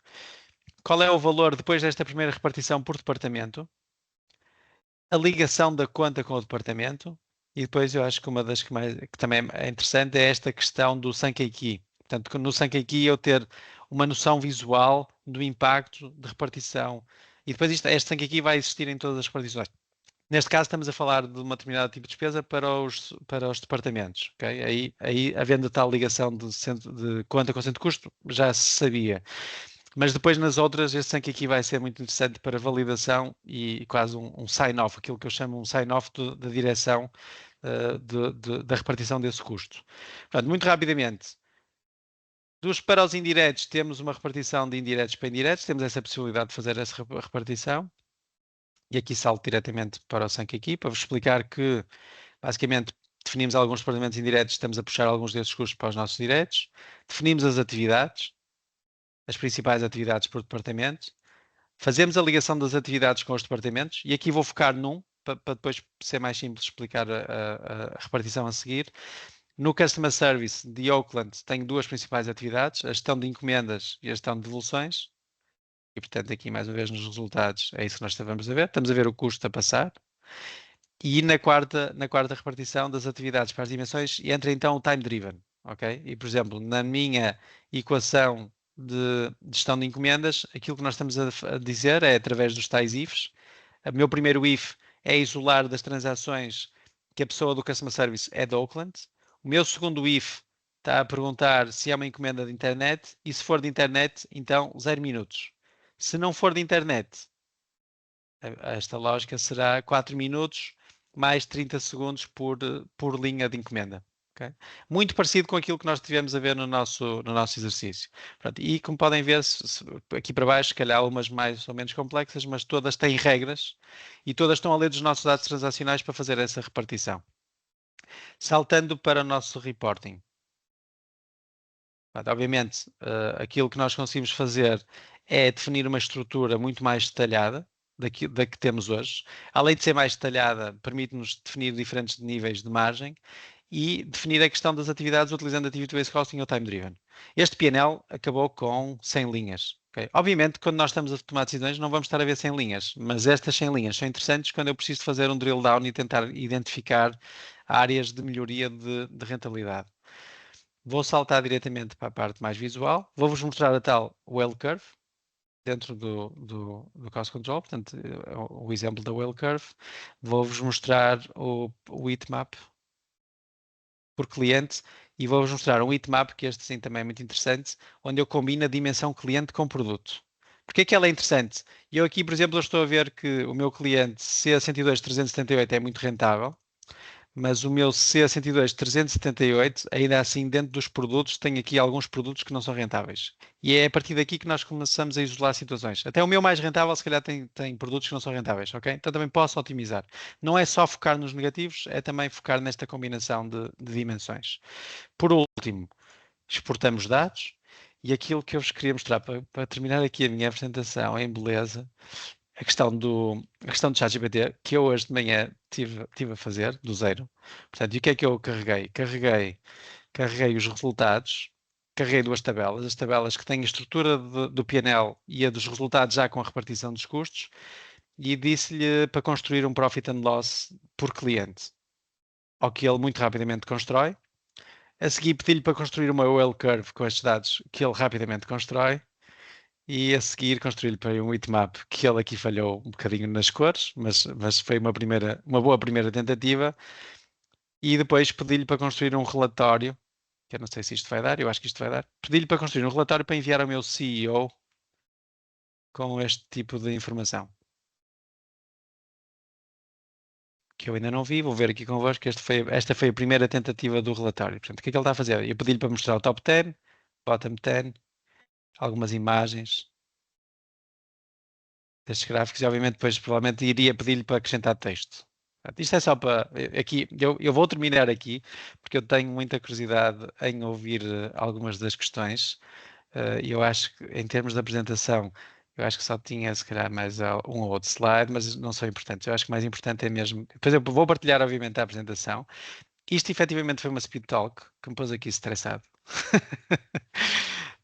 qual é o valor depois desta primeira repartição por departamento, a ligação da conta com o departamento, e depois eu acho que uma das que também é interessante é esta questão do Sankey. Portanto, no Sankey eu ter uma noção visual do impacto de repartição. E depois este Sankey vai existir em todas as repartições. Neste caso, estamos a falar de uma determinada tipo de despesa para os departamentos. Okay? Aí, havendo tal ligação de conta com centro de custo, já se sabia. Mas depois nas outras, este sangue aqui vai ser muito interessante para validação e quase um sign-off, aquilo que eu chamo um sign-off da direção da repartição desse custo. Portanto, muito rapidamente, para os indiretos, temos uma repartição de indiretos para indiretos, temos essa possibilidade de fazer essa repartição. E aqui salto diretamente para o Sank aqui, para vos explicar que, basicamente, definimos alguns departamentos indiretos, estamos a puxar alguns desses custos para os nossos diretos, definimos as atividades, as principais atividades por departamento, fazemos a ligação das atividades com os departamentos, e aqui vou focar num, para depois ser mais simples explicar a repartição a seguir. No Customer Service de Oakland tenho duas principais atividades, a gestão de encomendas e a gestão de devoluções. E, portanto, aqui mais uma vez nos resultados é isso que nós estamos a ver. Estamos a ver o custo a passar. E na quarta repartição das atividades para as dimensões entra então o time driven. Ok? E, por exemplo, na minha equação de gestão de encomendas, aquilo que nós estamos a dizer é através dos tais ifs. O meu primeiro if é isolar das transações que a pessoa do Customer Service é de Oakland. O meu segundo if está a perguntar se é uma encomenda de internet e se for de internet, então 0 minutos. Se não for de internet, esta lógica será 4 minutos mais 30 segundos por linha de encomenda. Okay? Muito parecido com aquilo que nós tivemos a ver no nosso exercício. Pronto, e como podem ver, aqui para baixo, se calhar umas mais ou menos complexas, mas todas têm regras e todas estão a ler dos nossos dados transacionais para fazer essa repartição. Saltando para o nosso reporting. Obviamente, aquilo que nós conseguimos fazer é definir uma estrutura muito mais detalhada da que temos hoje. Além de ser mais detalhada, permite-nos definir diferentes níveis de margem e definir a questão das atividades utilizando Activity-Based Costing ou Time Driven. Este PNL acabou com 100 linhas. Okay? Obviamente, quando nós estamos a tomar decisões, não vamos estar a ver 100 linhas, mas estas 100 linhas são interessantes quando eu preciso fazer um drill down e tentar identificar áreas de melhoria de rentabilidade. Vou saltar diretamente para a parte mais visual. Vou-vos mostrar a tal Whale Curve dentro do Cost Control, portanto, o exemplo da Whale Curve. Vou-vos mostrar o heatmap por cliente e vou-vos mostrar um heatmap, que este sim também é muito interessante, onde eu combino a dimensão cliente com produto. Porquê que ela é interessante? Eu aqui, por exemplo, eu estou a ver que o meu cliente C102-378 é muito rentável, mas o meu C102-378, ainda assim, dentro dos produtos, tem aqui alguns produtos que não são rentáveis. E é a partir daqui que nós começamos a isolar situações. Até o meu mais rentável, se calhar, tem produtos que não são rentáveis, ok? Então também posso otimizar. Não é só focar nos negativos, é também focar nesta combinação de dimensões. Por último, exportamos dados. E aquilo que eu vos queria mostrar para terminar aqui a minha apresentação em beleza, a questão do ChatGPT, que eu hoje de manhã tive a fazer, do zero. Portanto, e o que é que eu carreguei? Carreguei os resultados, carreguei duas tabelas, as tabelas que têm a estrutura do PNL e a dos resultados já com a repartição dos custos, e disse-lhe para construir um Profit and Loss por cliente, ao que ele muito rapidamente constrói. A seguir pedi-lhe para construir uma OL Curve com estes dados, que ele rapidamente constrói. E a seguir construí-lhe para um heatmap que ele aqui falhou um bocadinho nas cores, mas foi uma boa primeira tentativa. E depois pedi-lhe para construir um relatório, que eu não sei se isto vai dar, eu acho que isto vai dar. Pedi-lhe para construir um relatório para enviar ao meu CEO com este tipo de informação. Que eu ainda não vi, vou ver aqui convosco. Esta foi a primeira tentativa do relatório. Portanto, o que é que ele está a fazer? Eu pedi-lhe para mostrar o top 10, bottom 10, algumas imagens destes gráficos e obviamente depois provavelmente iria pedir-lhe para acrescentar texto. Portanto, isto é só para aqui, eu vou terminar aqui porque eu tenho muita curiosidade em ouvir algumas das questões. E eu acho que em termos de apresentação, eu acho que só tinha se calhar mais um ou outro slide, mas não são importantes. Eu acho que o mais importante é mesmo. Depois eu vou partilhar, obviamente, a apresentação. Isto efetivamente foi uma speed talk que me pôs aqui estressado.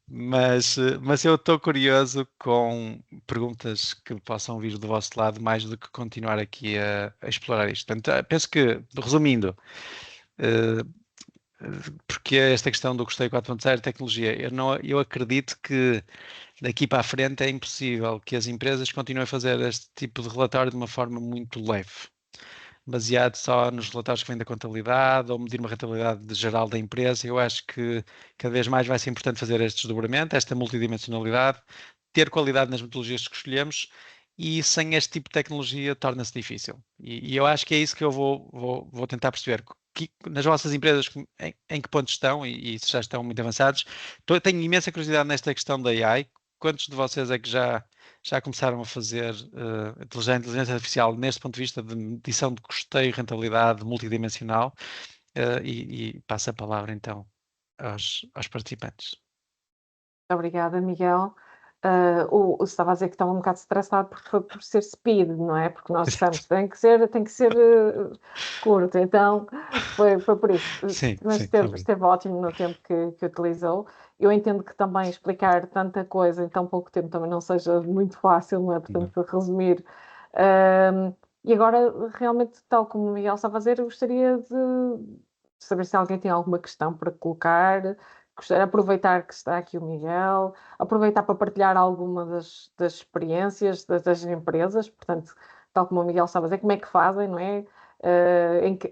Mas eu estou curioso com perguntas que possam vir do vosso lado, mais do que continuar aqui a explorar isto. Portanto, penso que, resumindo, eh, porque esta questão do Gostei 4.0, tecnologia, eu acredito que daqui para a frente é impossível que as empresas continuem a fazer este tipo de relatório de uma forma muito leve, baseado só nos relatórios que vêm da contabilidade ou medir uma rentabilidade geral da empresa. Eu acho que cada vez mais vai ser importante fazer este desdobramento, esta multidimensionalidade, ter qualidade nas metodologias que escolhemos e sem este tipo de tecnologia torna-se difícil. E eu acho que é isso que eu vou tentar perceber. Nas vossas empresas, em que ponto estão e se já estão muito avançados. Tenho imensa curiosidade nesta questão da AI. Quantos de vocês é que já começaram a fazer inteligência artificial neste ponto de vista de medição de custeio, rentabilidade multidimensional? E passo a palavra então aos participantes. Obrigada, Miguel. Estava a dizer que estava um bocado estressado porque foi por ser speed, não é? Porque nós dissemos tem que ser curto, então foi por isso. Sim, Mas sim, esteve ótimo no tempo que utilizou. Eu entendo que também explicar tanta coisa em tão pouco tempo também não seja muito fácil, não é? Portanto, resumir. E agora, realmente, tal como o Miguel estava a dizer, eu gostaria de saber se alguém tem alguma questão para colocar. Aproveitar que está aqui o Miguel, aproveitar para partilhar alguma das experiências das empresas, portanto, tal como o Miguel estava a dizer, como é que fazem, não é?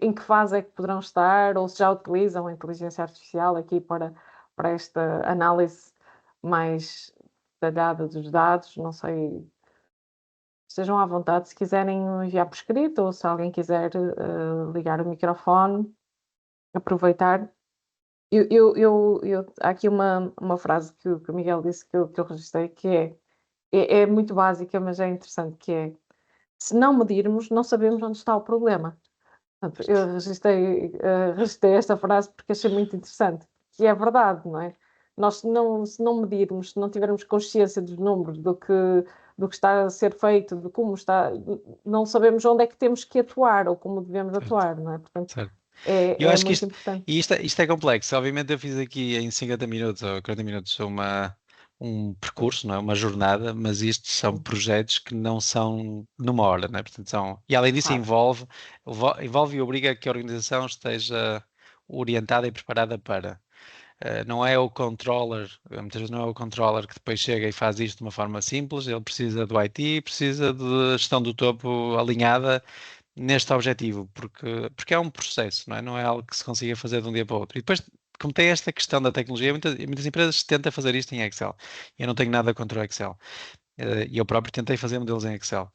Em que fase é que poderão estar, ou se já utilizam a inteligência artificial aqui para esta análise mais detalhada dos dados, não sei, estejam à vontade se quiserem enviar por escrito, ou se alguém quiser ligar o microfone, aproveitar. Há aqui uma frase que o Miguel disse que eu registrei, que é muito básica, mas é interessante, que é: se não medirmos, não sabemos onde está o problema. Portanto, eu registrei esta frase porque achei muito interessante, e é verdade, não é? Nós, se não medirmos, se não tivermos consciência dos números, do que está a ser feito, de como está, não sabemos onde é que temos que atuar ou como devemos certo, atuar, não é? Portanto, certo. Eu é acho que muito importante. isto é complexo. Obviamente eu fiz aqui em 50 minutos ou 40 minutos um percurso, não é? Uma jornada, mas isto são Sim, projetos que não são numa hora, não é? Portanto, e além disso claro. envolve e obriga a que a organização esteja orientada e preparada para. Não é o controller, muitas vezes não é o controller que depois chega e faz isto de uma forma simples, ele precisa do IT, precisa de gestão do topo alinhada neste objetivo, porque é um processo, não é? Não é algo que se consiga fazer de um dia para o outro. E depois, como tem esta questão da tecnologia, muitas empresas tentam fazer isto em Excel. Eu não tenho nada contra o Excel. E eu próprio tentei fazer modelos em Excel.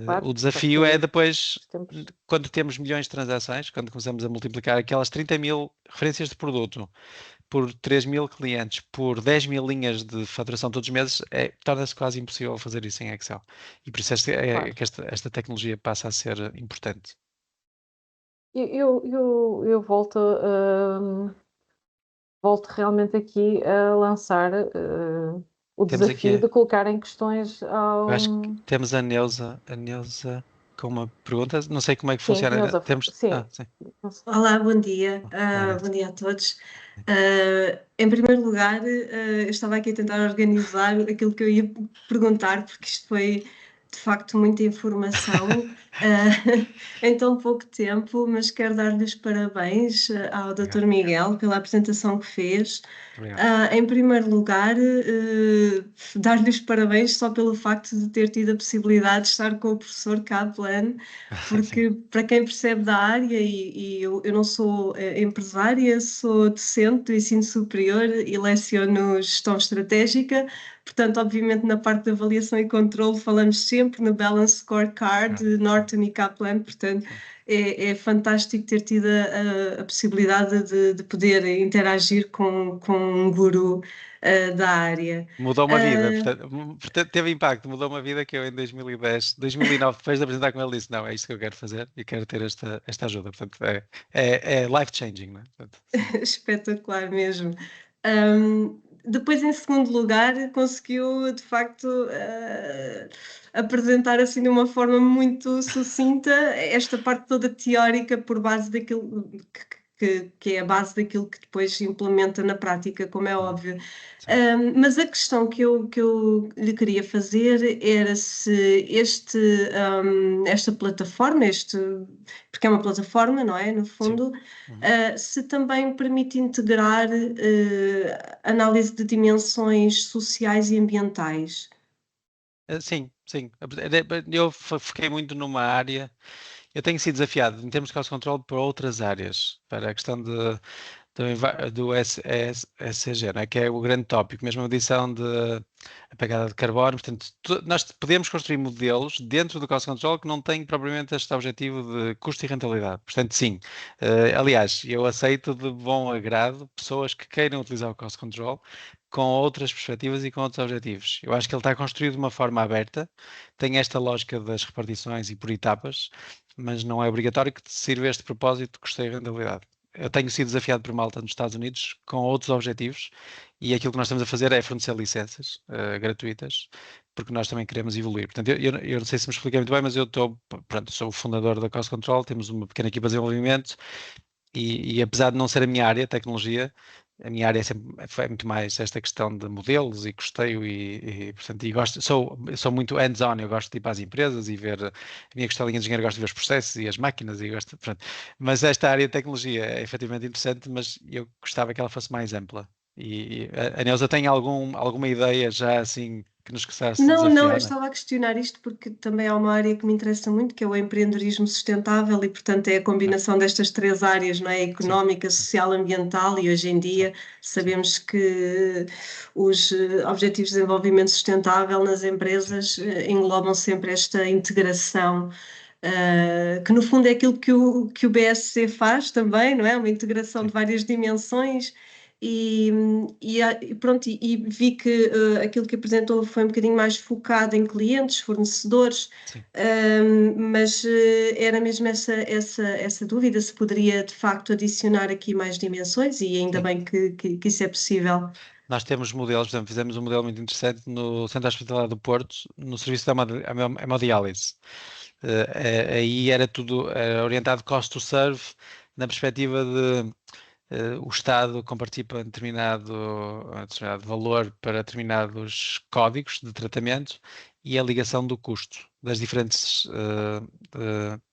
Claro, O desafio é porque depois, os tempos. quando temos milhões de transações, quando começamos a multiplicar aquelas 30.000 referências de produto por 3.000 clientes, por 10.000 linhas de faturação todos os meses, torna-se quase impossível fazer isso em Excel. E por isso Claro. que esta tecnologia passa a ser importante. Eu volto, volto realmente aqui a lançar o Temos desafio aqui, de colocar em questões eu acho que ao. temos a Neuza com uma pergunta, não sei como é que Sim, funciona, Neuza, temos, sim. sim, Olá, bom dia. olá, Neuza. Bom dia a todos. Em primeiro lugar, eu estava aqui a tentar organizar aquilo que eu ia perguntar, porque isto foi de facto muita informação em tão pouco tempo, mas quero dar-lhe os parabéns ao Obrigado, Dr. Miguel pela apresentação que fez. obrigado. Em primeiro lugar, dar-lhe os parabéns só pelo facto de ter tido a possibilidade de estar com o professor Kaplan, Sim, porque para quem percebe da área, e eu não sou empresária, sou docente do ensino superior e leciono gestão estratégica, portanto, obviamente, na parte de avaliação e controle falamos sempre no Balance Scorecard de Norton e Kaplan, portanto, sim. é fantástico ter tido a possibilidade de poder interagir com um guru da área. Mudou uma vida, Uh, portanto, teve impacto, mudou uma vida que eu em 2010, 2009, depois de apresentar com ele, disse, não, é isto que eu quero fazer e quero ter esta ajuda, portanto, é life-changing, não é? Portanto, sim. Espetacular mesmo. Depois, em segundo lugar, conseguiu de facto apresentar assim de uma forma muito sucinta esta parte toda teórica por base daquilo que é a base daquilo que depois se implementa na prática, como é óbvio. Sim. Mas a questão que eu lhe queria fazer era se esta plataforma, porque é uma plataforma, não é? No Sim. fundo, Uhum. se também permite integrar análise de dimensões sociais e ambientais. Sim, sim. Eu fiquei muito numa área. Eu tenho sido desafiado em termos de cost control para outras áreas, para a questão do SCG, né, que é o grande tópico, mesmo a medição de a pegada de carbono. Portanto, nós podemos construir modelos dentro do cost control que não têm propriamente este objetivo de custo e rentabilidade. Portanto, sim. Aliás, eu aceito de bom agrado pessoas que queiram utilizar o cost control com outras perspectivas e com outros objetivos. Eu acho que ele está construído de uma forma aberta, tem esta lógica das repartições e por etapas, mas não é obrigatório que sirva este propósito de custo e rentabilidade. Eu tenho sido desafiado por malta nos Estados Unidos com outros objetivos e aquilo que nós estamos a fazer é fornecer licenças gratuitas, porque nós também queremos evoluir. Portanto, eu não sei se me expliquei muito bem, mas pronto, sou o fundador da Cost Control, temos uma pequena equipa de desenvolvimento e apesar de não ser a minha área, tecnologia, a minha área é muito mais esta questão de modelos e custeio portanto, sou muito hands-on, eu gosto de ir para as empresas e ver, a minha costelinha de engenheiro gosta de ver os processos e as máquinas e gosto, pronto. Mas esta área de tecnologia é efetivamente interessante, mas eu gostava que ela fosse mais ampla. E a Neuza tem alguma ideia já assim que nos começasse a Não, eu desafiar, não é? estava a questionar isto porque também há uma área que me interessa muito, que é o empreendedorismo sustentável e, portanto, é a Ah, combinação destas três áreas, não é? sim, Económica, sim, social, ambiental, e hoje em sim, dia sim, sabemos que os Objetivos de Desenvolvimento Sustentável nas sim, empresas englobam sempre esta integração. Que no fundo é aquilo que o BSC faz também, não é? Uma integração sim, de várias dimensões e, e pronto, e vi que aquilo que apresentou foi um bocadinho mais focado em clientes, fornecedores, sim. mas era mesmo essa dúvida se poderia de facto adicionar aqui mais dimensões e ainda Sim. bem que isso é possível. Nós temos modelos, por exemplo, fizemos um modelo muito interessante no Centro Hospitalar do Porto, no serviço da hemodiálise. Aí era tudo orientado cost to serve, na perspectiva de o Estado compartilha determinado valor para determinados códigos de tratamento e a ligação do custo das diferentes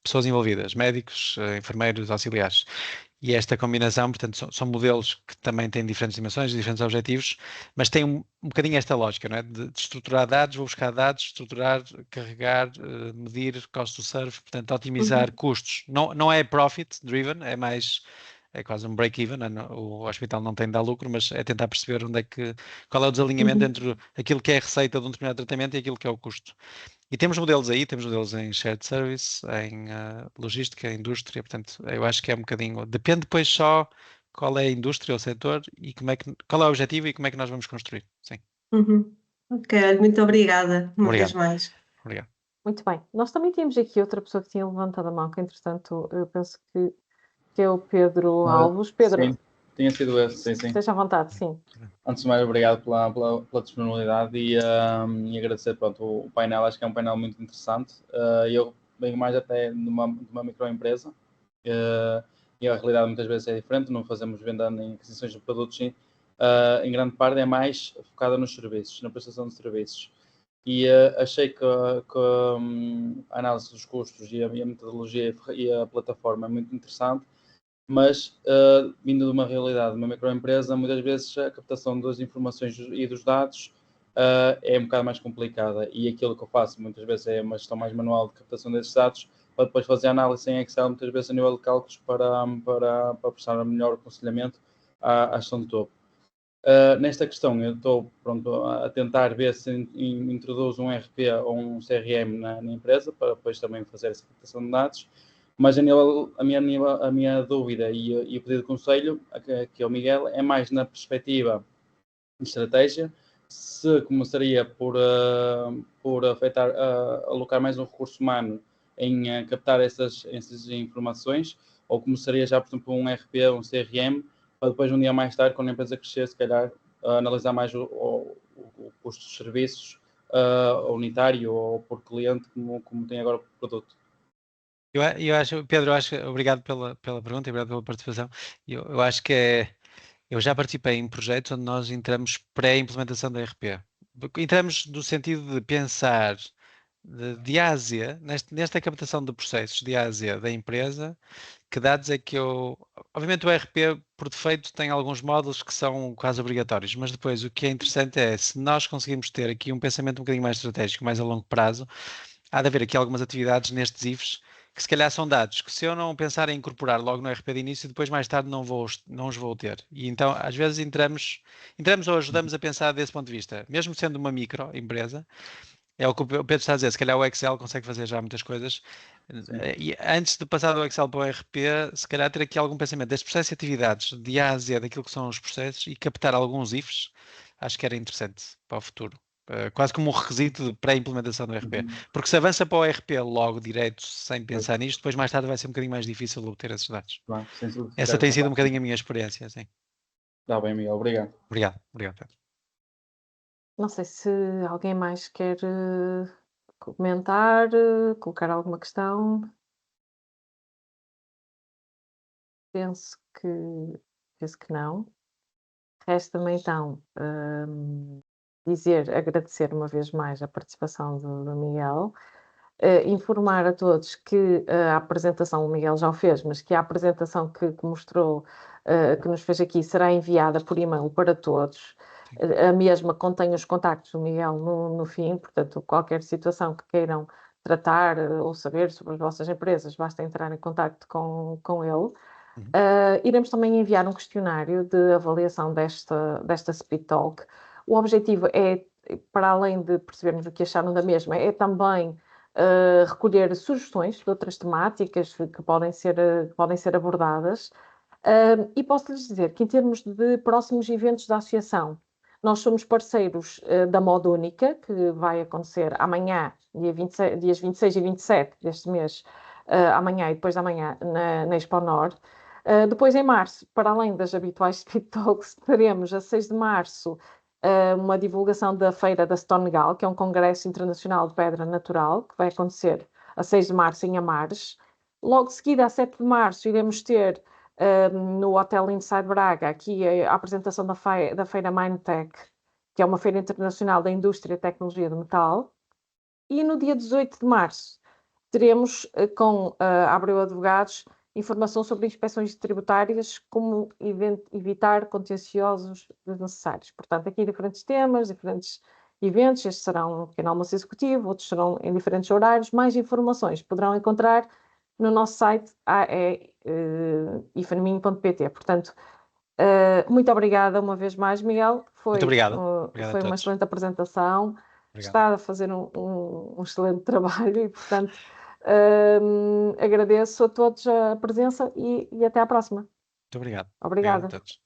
pessoas envolvidas, médicos, enfermeiros, auxiliares. E esta combinação, portanto, são modelos que também têm diferentes dimensões, diferentes objetivos, mas têm um bocadinho esta lógica, não é? De estruturar dados, vou buscar dados, estruturar, carregar, medir cost to serve, portanto, otimizar Uhum. custos. Não é profit driven, é mais é quase um break-even, o hospital não tem de dar lucro, mas é tentar perceber qual é o desalinhamento entre aquilo que é a receita de um determinado tratamento e aquilo que é o custo. E temos modelos em shared service, em logística, indústria, portanto, eu acho que é um bocadinho, depende depois só qual é a indústria ou o setor e qual é o objetivo e como é que nós vamos construir. Sim. Ok, olha, muito obrigada, uma vez Obrigado. mais. Obrigado. Muito bem. Nós também tínhamos aqui outra pessoa que tinha levantado a mão, que entretanto eu penso que é o Pedro Alves. Pedro, Sim, tinha sido esse, sim. esteja à vontade, sim. Antes de mais, obrigado pela disponibilidade e agradecer, pronto, o painel. Acho que é um painel muito interessante. Eu venho mais até de uma microempresa e a realidade muitas vezes é diferente. Não fazemos venda nem aquisições de produtos, sim. Em grande parte é mais focada nos serviços, na prestação de serviços. E achei que a análise dos custos e a metodologia e a plataforma é muito interessante, mas vindo de uma realidade de uma microempresa, muitas vezes a captação das informações e dos dados é um bocado mais complicada, e aquilo que eu faço muitas vezes é uma gestão mais manual de captação desses dados, para depois fazer análise em Excel, muitas vezes a nível de cálculos, para prestar um melhor aconselhamento à gestão de topo. Nesta questão, eu estou pronto a tentar ver se introduzo um RP ou um CRM na empresa, para depois também fazer essa captação de dados. Mas a minha dúvida e o pedido de conselho, que é o Miguel, é mais na perspectiva de estratégia, se começaria por afetar, alocar mais um recurso humano em captar essas informações, ou começaria já, por exemplo, um RP, um CRM, para depois um dia mais tarde, quando a empresa crescer, se calhar analisar mais o custo dos serviços unitário ou por cliente, como tem agora o produto. Eu acho, Pedro, obrigado pela pergunta e obrigado pela participação. Eu acho que eu já participei em projetos onde nós entramos pré-implementação da RP. Entramos no sentido de pensar de A a Z, nesta captação de processos de A a Z da empresa, que dados é que obviamente o RP por defeito tem alguns módulos que são quase obrigatórios, mas depois o que é interessante é, se nós conseguimos ter aqui um pensamento um bocadinho mais estratégico, mais a longo prazo, há de haver aqui algumas atividades nestes IFs que se calhar são dados que, se eu não pensar em incorporar logo no RP de início, depois mais tarde não os vou ter. E então às vezes entramos ou ajudamos a pensar desse ponto de vista, mesmo sendo uma microempresa. É o que o Pedro está a dizer, se calhar o Excel consegue fazer já muitas coisas. E antes de passar do Excel para o RP, se calhar ter aqui algum pensamento deste processo de atividades, de A a Z, daquilo que são os processos, e captar alguns IFs, acho que era interessante para o futuro. Quase como um requisito de pré-implementação do RP. Porque se avança para o RP logo direto, sem pensar nisto, depois mais tarde vai ser um bocadinho mais difícil obter esses dados. Essa tem sido um bocadinho a minha experiência, sim. Está bem, Miguel, obrigado. Obrigado, Pedro. Não sei se alguém mais quer comentar, colocar alguma questão. Penso que não. Resta-me então agradecer uma vez mais a participação do Miguel, informar a todos que a apresentação, o Miguel já o fez, mas que a apresentação que mostrou, que nos fez aqui, será enviada por e-mail para todos. A mesma contém os contactos do Miguel no fim, portanto, qualquer situação que queiram tratar ou saber sobre as vossas empresas, basta entrar em contacto com ele. Iremos também enviar um questionário de avaliação desta Speed Talk. O objetivo é, para além de percebermos o que acharam da mesma, é também recolher sugestões de outras temáticas que podem ser abordadas. E posso-lhes dizer que, em termos de próximos eventos da associação, nós somos parceiros da Moda Única, que vai acontecer amanhã, dias 26 e 27 deste mês, amanhã e depois de amanhã, na Expo Nord. Depois, em março, para além das habituais Speed Talks, teremos a 6 de março uma divulgação da Feira da Stonegal, que é um congresso internacional de pedra natural, que vai acontecer a 6 de março em Amares. Logo de seguida, a 7 de março, iremos ter no Hotel Inside Braga aqui a apresentação da Feira Mindtech, que é uma feira internacional da indústria e tecnologia do metal. E no dia 18 de março teremos com a Abreu Advogados informação sobre inspeções tributárias, como evitar contenciosos desnecessários. Portanto, aqui diferentes temas, diferentes eventos, estes serão um pequeno almoço executivo, outros serão em diferentes horários. Mais informações poderão encontrar no nosso site ifaneminho.pt. Portanto, muito obrigada uma vez mais, Miguel. Muito obrigado. Obrigado a Foi uma todos. excelente apresentação. Obrigado. Está a fazer um excelente trabalho e, portanto, agradeço a todos a presença e até à próxima. Muito obrigado. Obrigada. Obrigado a todos.